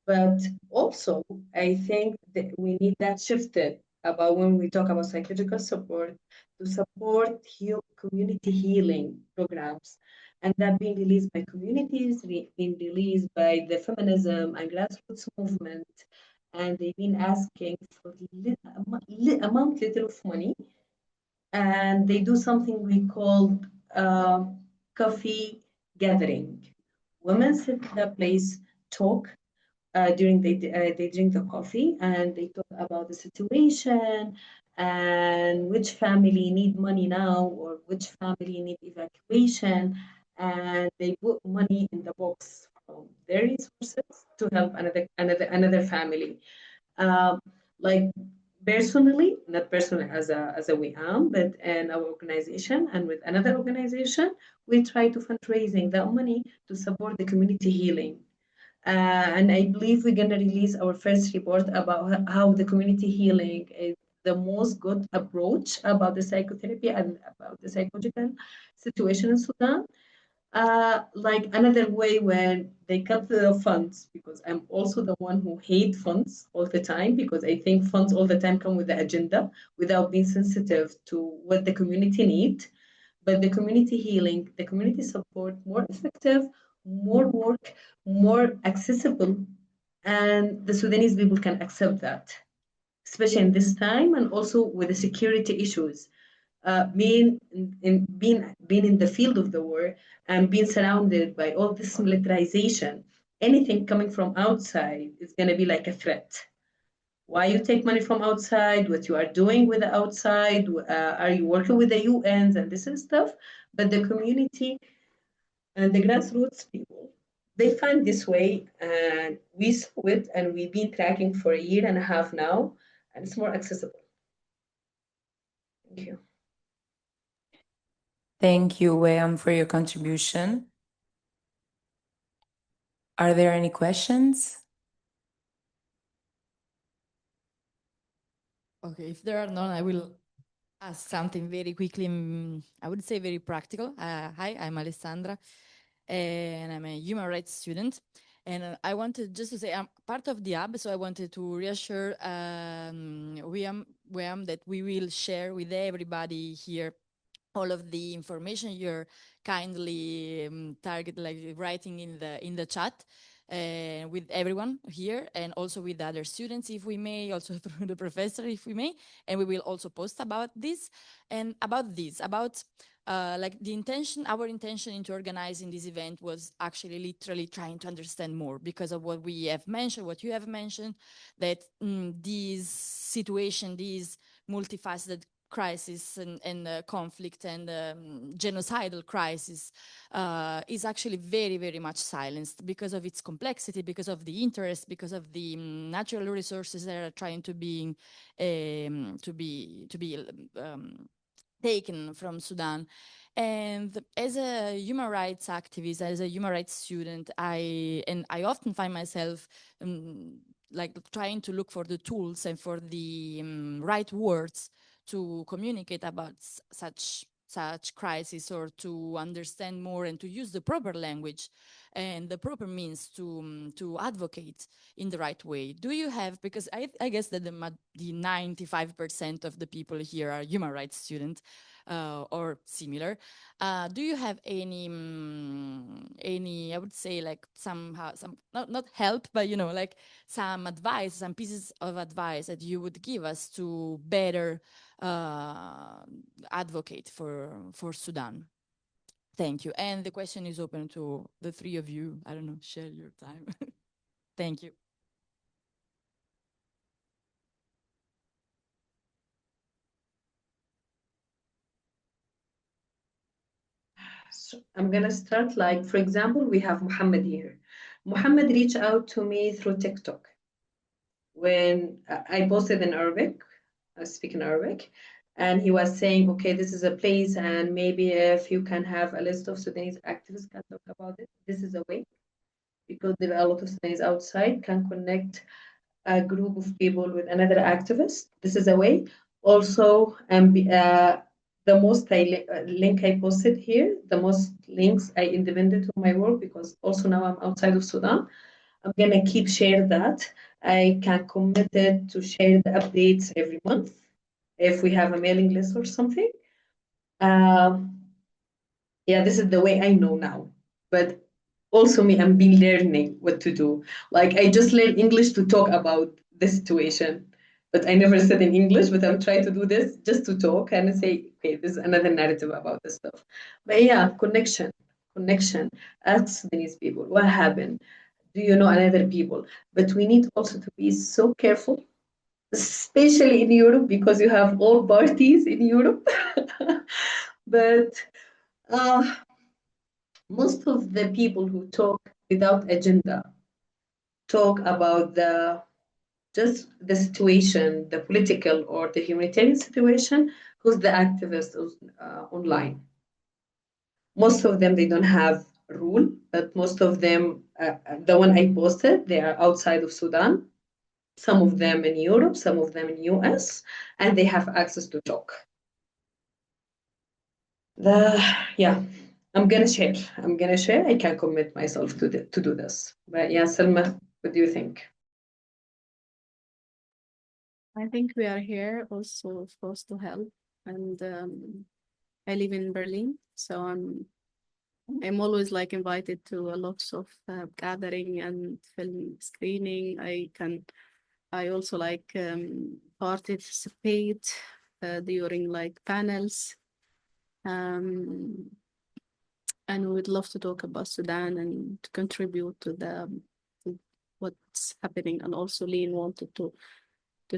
But also, I think that we need that shifted about when we talk about psychological support, to support community healing programs. And that being released by communities, being released by the feminism and grassroots movement. And they've been asking for a month little of money. And they do something we call coffee gathering. Women sit in a place, talk, during they drink the coffee, and they talk about the situation and which family need money now, or which family need evacuation, and they put money in the box from their resources to help another family. Um, like personally, not personally as a Weam, but in our organization and with another organization, we try to fundraising that money to support the community healing. And I believe we're going to release our first report about how the community healing is the most good approach about the psychotherapy and about the psychological situation in Sudan. Like another way when they cut the funds, because I'm also the one who hate funds all the time, because I think funds all the time come with the agenda without being sensitive to what the community need. But the community healing, the community support, more effective, more work, more accessible, and the Sudanese people can accept that, especially in this time, and also with the security issues. Being in the field of the war and being surrounded by all this militarization, anything coming from outside is going to be like a threat. Why you take money from outside, what you are doing with the outside, are you working with the UNs and this and stuff. But the community and the grassroots people, they find this way, and we saw it, and we've been tracking for a year and a half now, and it's more accessible. Thank you. Thank you, Weam, for your contribution. Are there any questions? Okay, if there are none, I will ask something very quickly. I would say very practical. Hi, I'm Alessandra, and I'm a human rights student. And I wanted just to say I'm part of the hub, so I wanted to reassure Weam that we will share with everybody here all of the information you're kindly writing in the chat. With everyone here and also with other students, if we may, also through the professor, if we may, and we will also post about this and about like our intention into organizing this event was actually literally trying to understand more because of what we have mentioned, what you have mentioned, that this situation, these multifaceted crisis and conflict and genocidal crisis is actually very, very much silenced because of its complexity, because of the interest, because of the natural resources that are trying to be taken from Sudan. And as a human rights activist, as a human rights student, I often find myself like trying to look for the tools and for the right words to communicate about such crisis, or to understand more and to use the proper language and the proper means to advocate in the right way. Do you have, because I guess that the 95% of the people here are human rights students or similar. Do you have any, I would say, like somehow, not help, but like some advice, some pieces of advice that you would give us to better advocate for Sudan? Thank you. And the question is open to the three of you. I don't know, share your time. Thank you. So I'm going to start, like, for example, we have Mohammed here. Mohammed reached out to me through TikTok. When I posted in Arabic, I speak in Arabic, and he was saying, okay, this is a place, and maybe if you can have a list of Sudanese activists can talk about it, this is a way, because there are a lot of Sudanese outside, can connect a group of people with another activist. This is a way. Also, the most link I posted here, the most links I independent to my work, because also now I'm outside of Sudan. I'm gonna keep share that. I can commit it to share the updates every month if we have a mailing list or something. Yeah, this is the way I know now. But also me, I'm been learning what to do. Like I just learned English to talk about the situation, but I never said in English, but I'm trying to do this just to talk and say, okay, this is another narrative about this stuff. But yeah, connection. Ask Sudanese people, what happened? Do you know another people? But we need also to be so careful, especially in Europe, because you have all parties in Europe. But most of the people who talk without agenda talk about just the situation, the political or the humanitarian situation, who's the activist online. Most of them, they don't have rule, but most of them, the one I posted, they are outside of Sudan. Some of them in Europe, some of them in US, and they have access to talk. Yeah, I'm gonna share. I can commit myself to do this. But yeah, Salma, what do you think? I think we are here also, of course, to help. And I live in Berlin, so I'm always like invited to a lots of gathering and film screening. I also like participate during like panels. And we would love to talk about Sudan and to contribute to what's happening. And also Lean wanted to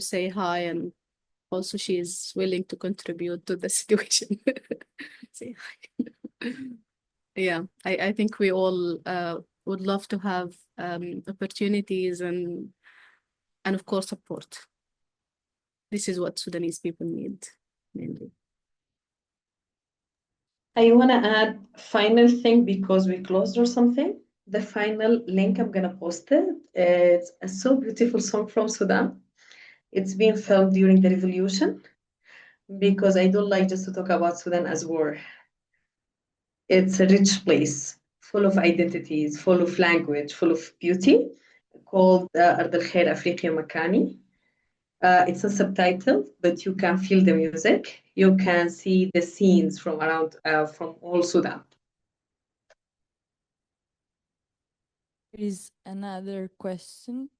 say hi, and also she is willing to contribute to the situation. Say hi. Yeah, I think we all would love to have opportunities and of course support. This is what Sudanese people need mainly. I want to add final thing because we closed or something. The final link, I'm going to post it. It's a so beautiful song from Sudan. It's been filmed during the revolution because I don't like just to talk about Sudan as war. It's a rich place, full of identities, full of language, full of beauty, called أرض الخير أفريقيا مكاني. It's a subtitle, but you can feel the music. You can see the scenes from around, from all Sudan. There is another question.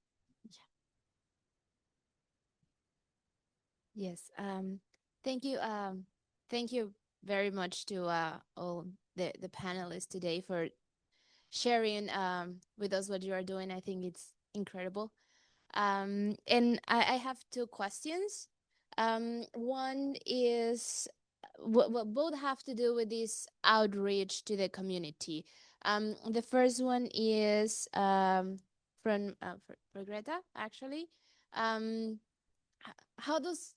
Yes. Thank you. Thank you very much to all the panelists today for sharing with us what you are doing. I think it's incredible. And I have two questions. One is both have to do with this outreach to the community. The first one is from for Greta, actually. How does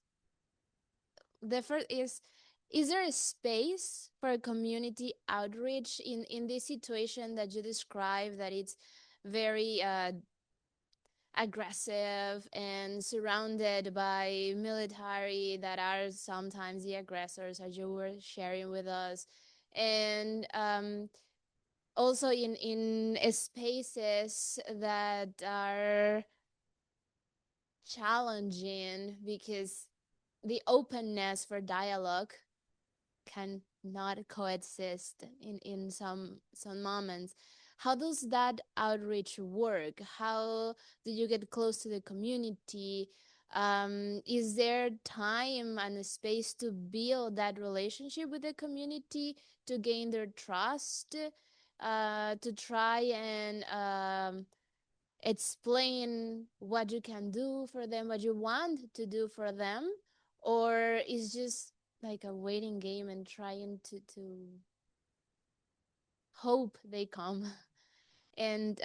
the first is there a space for community outreach in this situation that you describe, that it's very aggressive and surrounded by military that are sometimes the aggressors, as you were sharing with us, and also in spaces that are challenging because the openness for dialogue can not coexist in some moments. How does that outreach work? How do you get close to the community? Is there time and a space to build that relationship with the community, to gain their trust, to try and explain what you can do for them, what you want to do for them? Or is just like a waiting game and trying to hope they come? And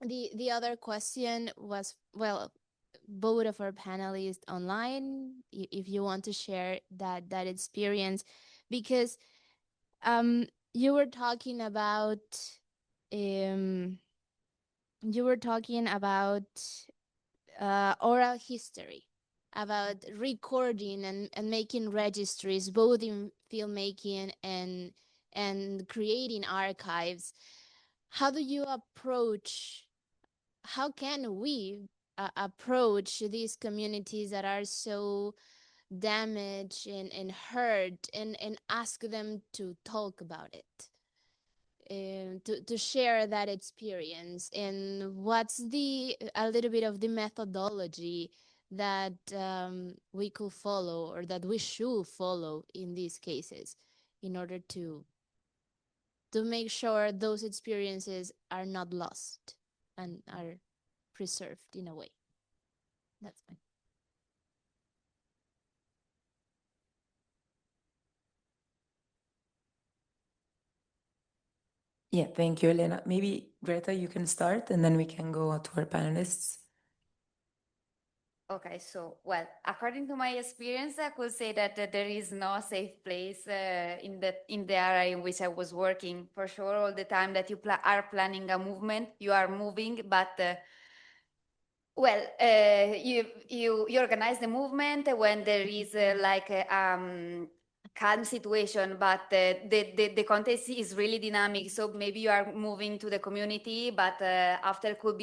the other question was, well, both of our panelists online, if you want to share that experience, because you were talking about oral history, about recording and making registries, both in filmmaking and creating archives. How do you approach, how can we approach these communities that are so damaged and hurt, and ask them to talk about it? To share that experience, and what's a little bit of the methodology that we could follow, or that we should follow in these cases, in order to make sure those experiences are not lost and are preserved in a way. That's fine. Yeah, thank you, Elena. Maybe Greta, you can start and then we can go to our panelists. Okay, so well, according to my experience, I could say that there is no safe place in the area in which I was working. For sure, all the time that you are planning a movement, you are moving, but well, you organize the movement when there is like a calm situation, but the context is really dynamic. So maybe you are moving to the community, but after could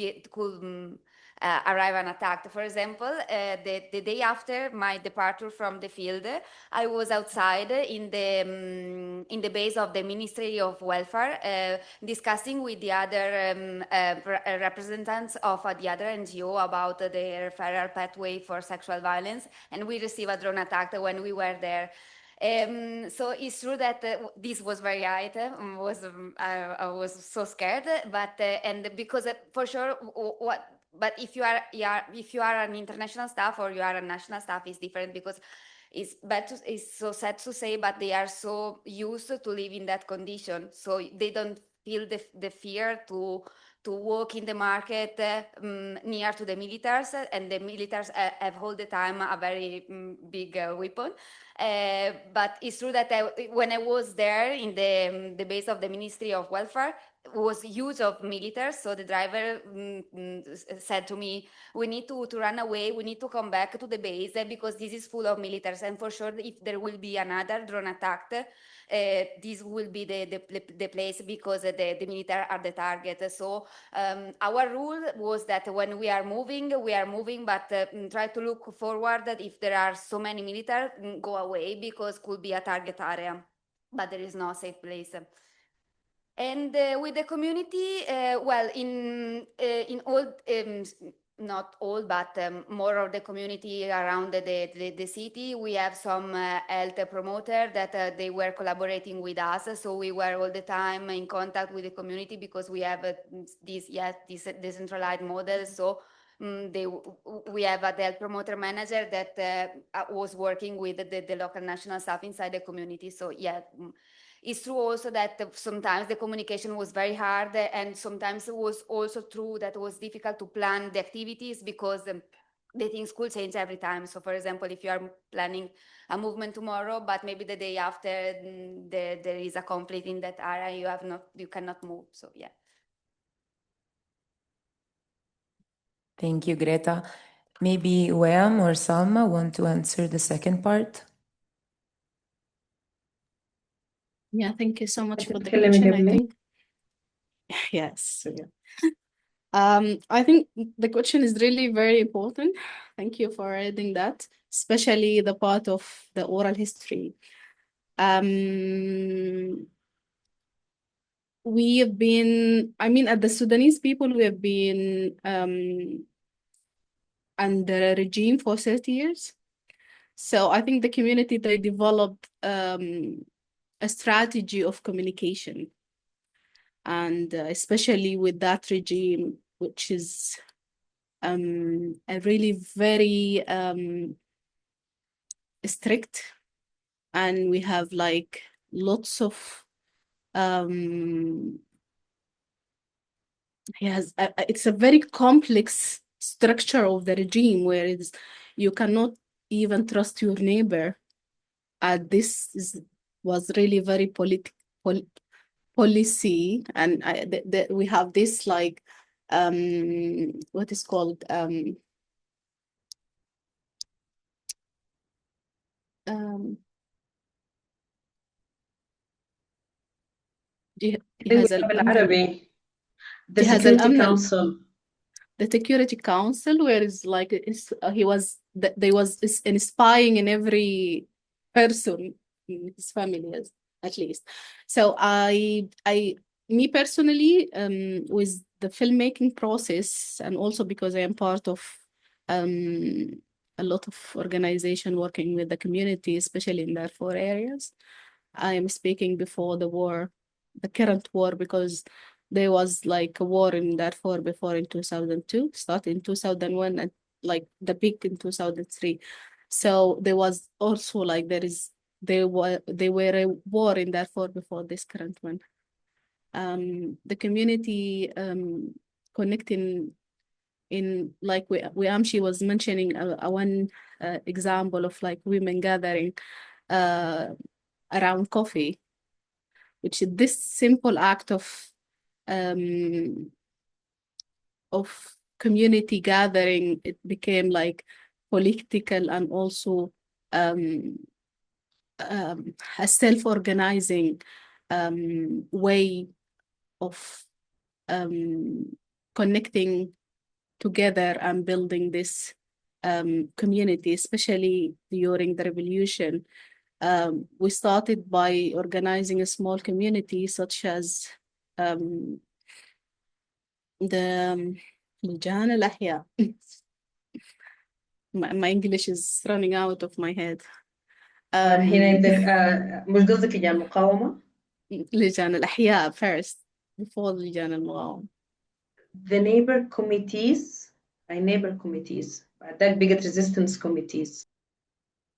arrive an attack. For example, the day after my departure from the field, I was outside in the base of the Ministry of Welfare, discussing with the other representatives of the other NGO about the referral pathway for sexual violence, and we received a drone attack when we were there. So it's true that this was very high. I was so scared, but and because for sure what. But if you are an international staff or you are a national staff, it's different because it's so sad to say, but they are so used to live in that condition, so they don't feel the fear to walk in the market near to the militaries, and the militaries have all the time a very big weapon. But it's true that when I was there in the base of the Ministry of Welfare, was use of militaries. So the driver said to me, we need to run away, we need to come back to the base because this is full of militaries, and for sure if there will be another drone attack, this will be the place because the military are the target. So our rule was that when we are moving, but try to look forward that if there are so many military, go away because could be a target area, but there is no safe place. And with the community, well, in all, not all, but more of the community around the city, we have some health promoter that they were collaborating with us. So we were all the time in contact with the community because we have this decentralized model. So we have a health promoter manager that was working with the local national staff inside the community. So yeah. It's true also that sometimes the communication was very hard, and sometimes it was also true that it was difficult to plan the activities because the things could change every time. So for example, if you are planning a movement tomorrow, but maybe the day after there is a conflict in that area, you cannot move. So yeah. Thank you, Greta. Maybe Weam or Salma want to answer the second part? Yeah, thank you so much for the question. I think yes. Yeah. I think the question is really very important. Thank you for adding that, especially the part of the oral history. We have been, I mean, at the Sudanese people, we have been under a regime for 30 years. So I think the community, they developed a strategy of communication. And especially with that regime, which is a really very strict, and we have like lots of it's a very complex structure of the regime where you cannot even trust your neighbor. This was really very policy, and we have this like what is called جهاز بالعربي the جهاز Security الأمن Council. The Security Council, where it's like they was spying in every person in his family, at least. So me personally, with the filmmaking process, and also because I am part of a lot of organization working with the community, especially in Darfur areas. I am speaking before the war, the current war, because there was like a war in Darfur before in 2002, started in 2001, and like the peak in 2003. So there was also like there were a war in Darfur before this current one. the community connecting in, like Weam, she was mentioning one example of like women gathering around coffee, which is this simple act of community gathering. It became like political and also a self-organizing way of connecting together and building this community, especially during the revolution. We started by organizing a small community such as the لجان الأحياء. My English is running out of my head. هنا عندك مش قصدك لجان المقاومة؟ لجان الأحياء first before لجان المقاومة. The neighbor committees, that bigger resistance committees.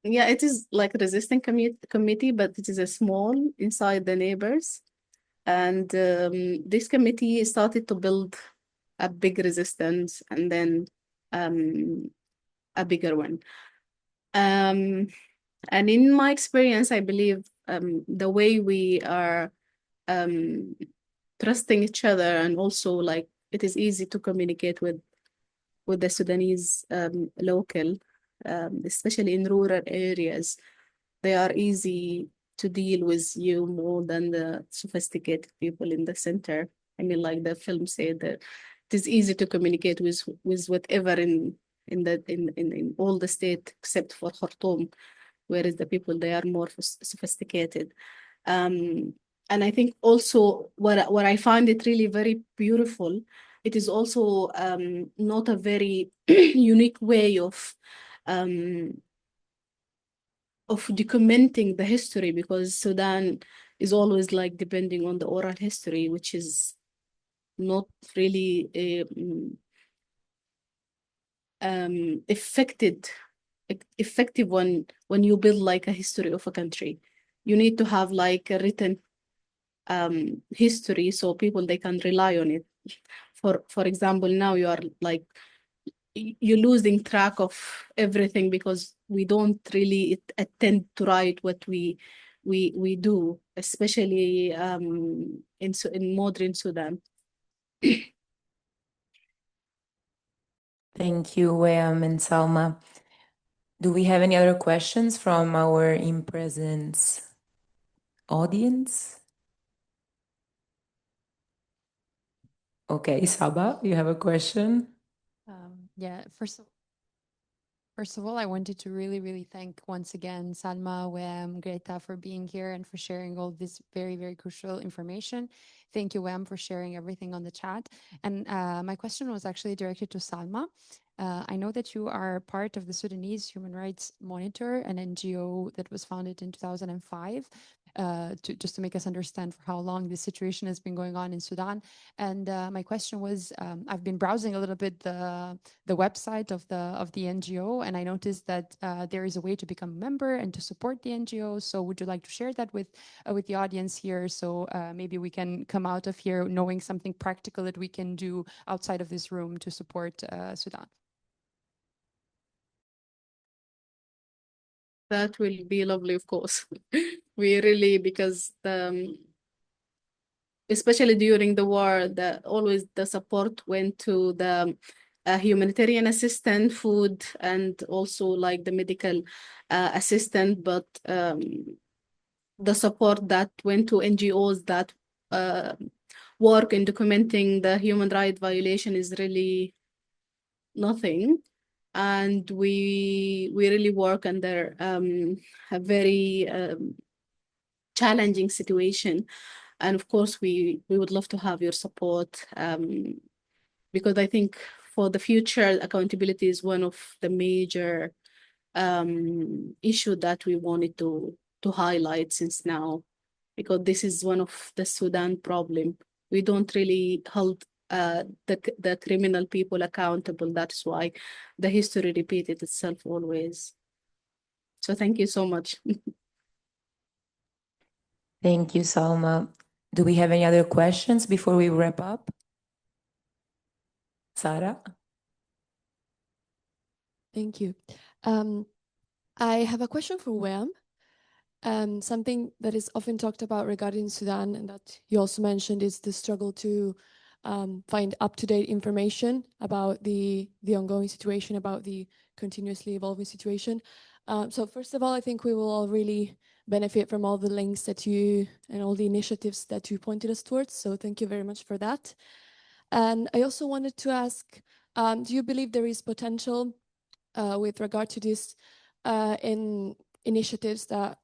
Yeah, it is like a resistance committee, but it is a small inside the neighbors. And this committee started to build a big resistance and then a bigger one. And in my experience, I believe the way we are trusting each other, and also like it is easy to communicate with the Sudanese local, especially in rural areas. They are easy to deal with you more than the sophisticated people in the center. I mean, like the film said, that it is easy to communicate with whatever in all the state except for Khartoum, whereas the people, they are more sophisticated. And I think also what I find it really very beautiful, it is also not a very unique way of documenting the history, because Sudan is always like depending on the oral history, which is not really effective when you build like a history of a country. You need to have like a written history so people, they can rely on it. For example, now you're losing track of everything because we don't really attend to write what we do, especially in modern Sudan. Thank you, Weam and Salma. Do we have any other questions from our in-presence audience? Okay, Saba, you have a question? Yeah, First of all, I wanted to really, really thank once again Salma, Weam, Greta for being here and for sharing all this very, very crucial information. Thank you, Weam, for sharing everything on the chat. And my question was actually directed to Salma. I know that you are part of the Sudanese Human Rights Monitor, an NGO that was founded in 2005. Just to make us understand for how long this situation has been going on in Sudan. And my question was, I've been browsing a little bit the website of the NGO, and I noticed that there is a way to become a member and to support the NGO. So would you like to share that with the audience here? So maybe we can come out of here knowing something practical that we can do outside of this room to support Sudan. That will be lovely, of course. We really, because especially during the war, always the support went to the humanitarian assistant, food, and also like the medical assistant. But the support that went to NGOs that work in documenting the human rights violation is really nothing. And we really work under a very challenging situation. And of course, we would love to have your support because I think for the future, accountability is one of the major issue that we wanted to highlight since now, because this is one of the Sudan problem. We don't really hold the criminal people accountable. That's why the history repeated itself always. So thank you so much. Thank you, Salma. Do we have any other questions before we wrap up? Sarah? Thank you. I have a question for Weam. Something that is often talked about regarding Sudan and that you also mentioned is the struggle to find up-to-date information about the ongoing situation, about the continuously evolving situation. So first of all, I think we will all really benefit from all the links that you and all the initiatives that you pointed us towards. So thank you very much for that. And I also wanted to ask, do you believe there is potential with regard to this in initiatives that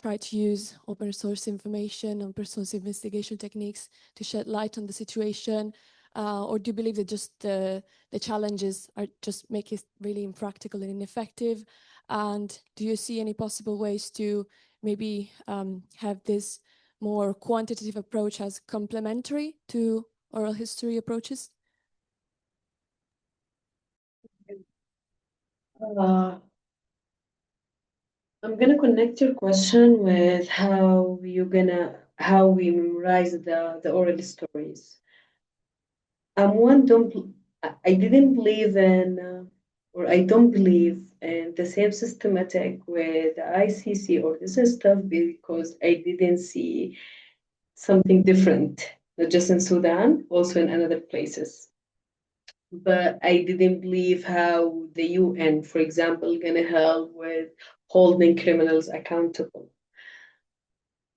try to use open source information and personal investigation techniques to shed light on the situation? Or do you believe that just the challenges are just make it really impractical and ineffective? And do you see any possible ways to maybe have this more quantitative approach as complementary to oral history approaches? I'm gonna connect your question with how we memorize the oral stories. I didn't believe in, or I don't believe in the same systematic with the ICC or this stuff because I didn't see something different, not just in Sudan, also in other places. But I didn't believe how the UN, for example, gonna help with holding criminals accountable.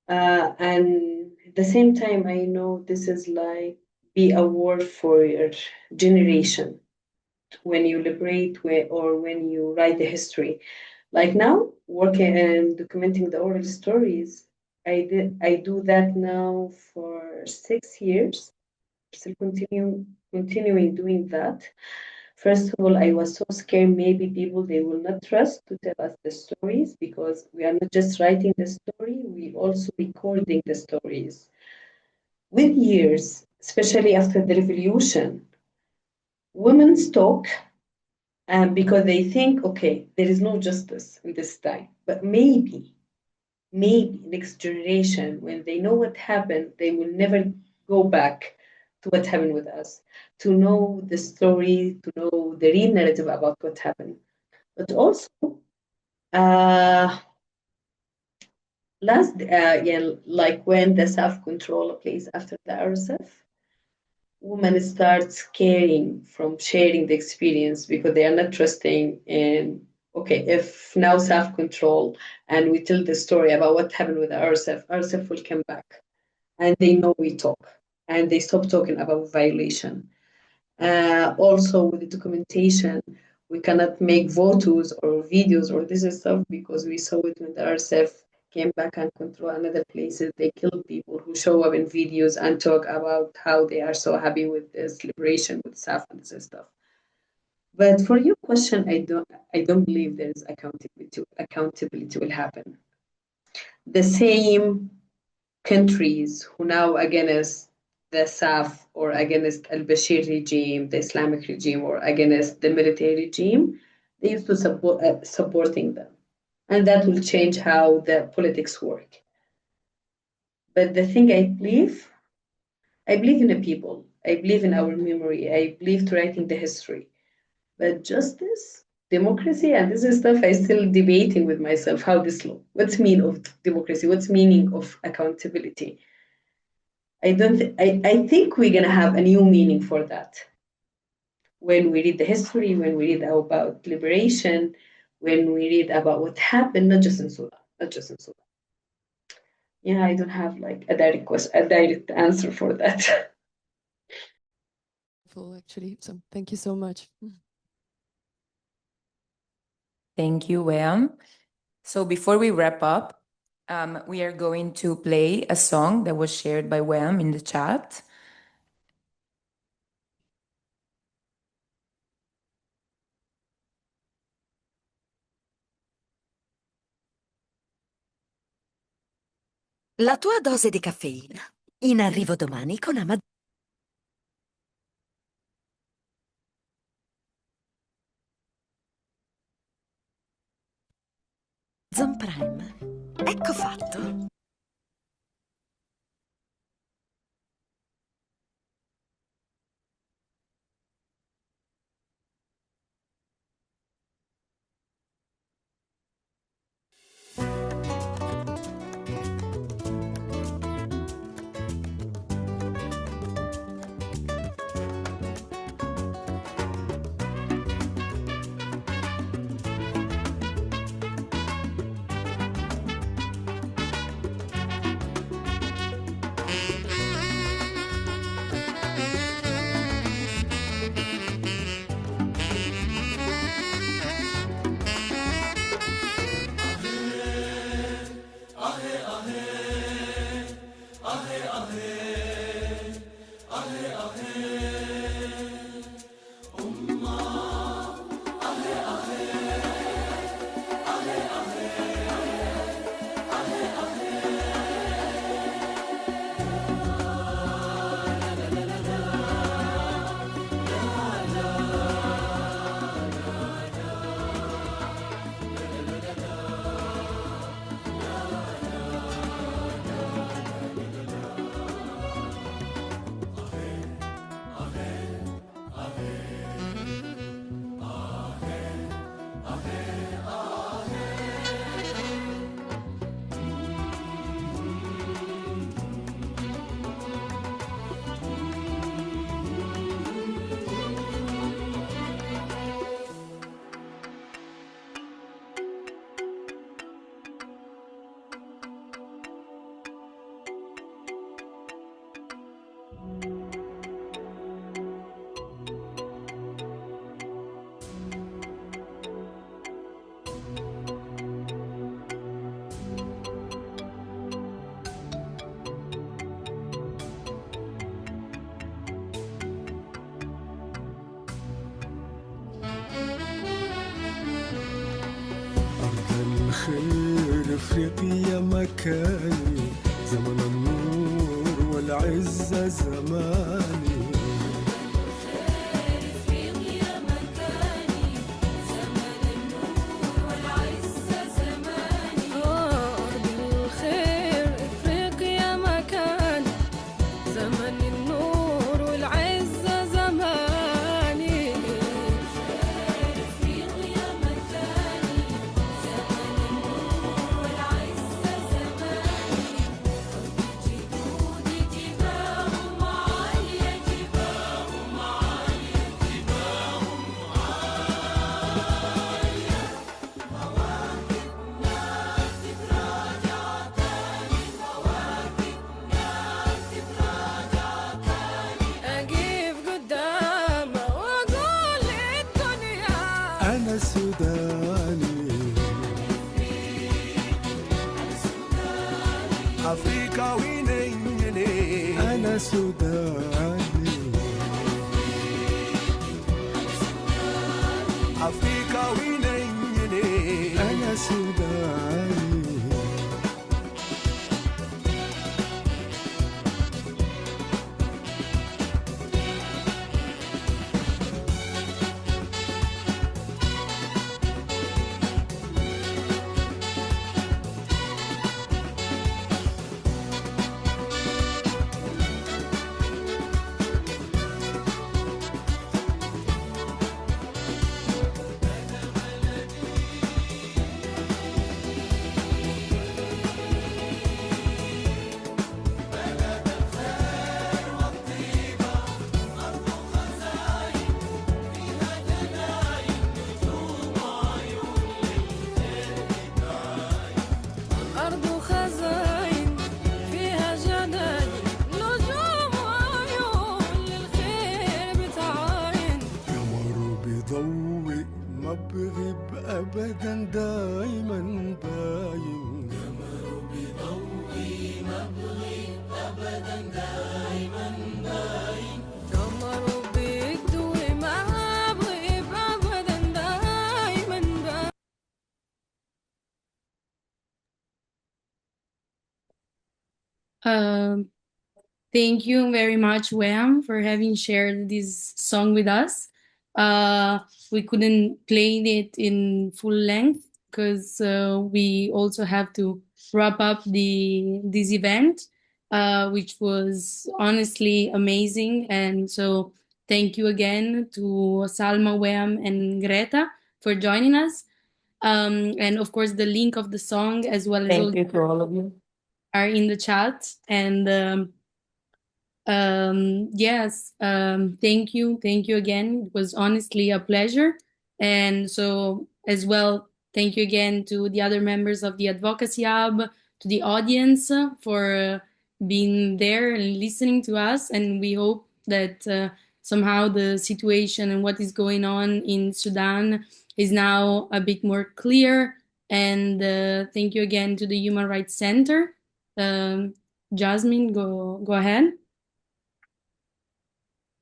And at the same time, I know this is like be a war for your generation when you liberate or when you write the history. Like now, working and documenting the oral stories, I do that now for 6 years. Still continuing doing that. First of all, I was so scared maybe people they will not trust to tell us the stories because we are not just writing the story, we also recording the stories. With years, especially after the revolution, women talk because they think, okay, there is no justice in this time, but maybe next generation, when they know what happened, they will never go back to what happened with us, to know the story, to know the real narrative about what happened. But also, like when the self-control place after the RSF, women start caring from sharing the experience because they are not trusting in, okay, if now self-control and we tell the story about what happened with the RSF will come back and they know we talk and they stop talking about violation. Also with the documentation, we cannot make photos or videos or this stuff because we saw it when the RSF came back and control another places. They kill people who show up in videos and talk about how they are so happy with this liberation with SAF and this stuff. But for your question, I don't believe there is accountability will happen. The same countries who now against the SAF or against al-Bashir regime, the Islamic regime, or against the military regime, they used to supporting them. And that will change how the politics work. But the thing I believe in the people. I believe in our memory. I believe to writing the history. But justice, democracy, and this is stuff I still debating with myself. How this law? What's mean of democracy? What's meaning of accountability? I think we're gonna have a new meaning for that. When we read the history, when we read about liberation, when we read about what happened, not just in Sudan. Yeah, I don't have like a direct answer for that. Actually, so thank you so much. Thank you, Weam. So before we wrap up, we are going to play a song that was shared by Weam in the chat. La tua dose di caffeina. In arrivo domani con Amazon Prime. Ecco fatto. الخير افريقيا مكاني، زمن النور والعزة زماني. أرض الخير افريقيا مكاني، زمن النور والعزة زماني. أقف قدامه وأقول للدنيا أنا سوداني، أفريقاوي نيني. أنا سوداني، أفريقاوي نيني. أنا سوداني. أرض خزاين فيها جناين، نجوم وعيون للخير بتعاين. قمر بيضوي ما بغيب أبدا، دايما باين. قمر بيضوي ما بغيب أبدا، دايما باين. قمر بيضوي ما بغيب أبدا، دايما باين. Thank you very much, Weam, for having shared this song with us. We couldn't play it in full length because we also have to wrap up this event, which was honestly amazing. And so thank you again to Salma, Weam, and Greta for joining us. And of course, the link of the song as well as Thank you to all of you. are in the chat. And yes, thank you again. It was honestly a pleasure. And so as well, thank you again to the other members of the Advocacy Hub, to the audience for being there and listening to us. And we hope that somehow the situation and what is going on in Sudan is now a bit more clear. And thank you again to the Human Rights Center. Jasmine, go ahead.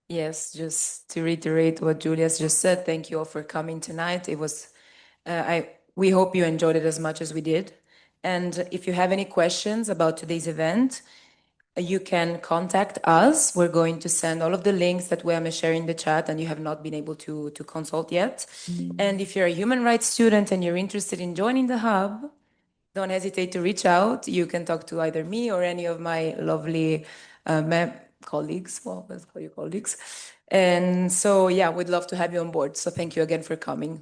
Yes, just to reiterate what Julia's just said, thank you all for coming tonight. It was, we hope you enjoyed it as much as we did. And if you have any questions about today's event, you can contact us. We're going to send all of the links that Weam is sharing in the chat and you have not been able to consult yet. And if you're a human rights student and you're interested in joining the hub, don't hesitate to reach out. You can talk to either me or any of my lovely colleagues. Well, let's call you colleagues. And so, yeah, we'd love to have you on board. So thank you again for coming.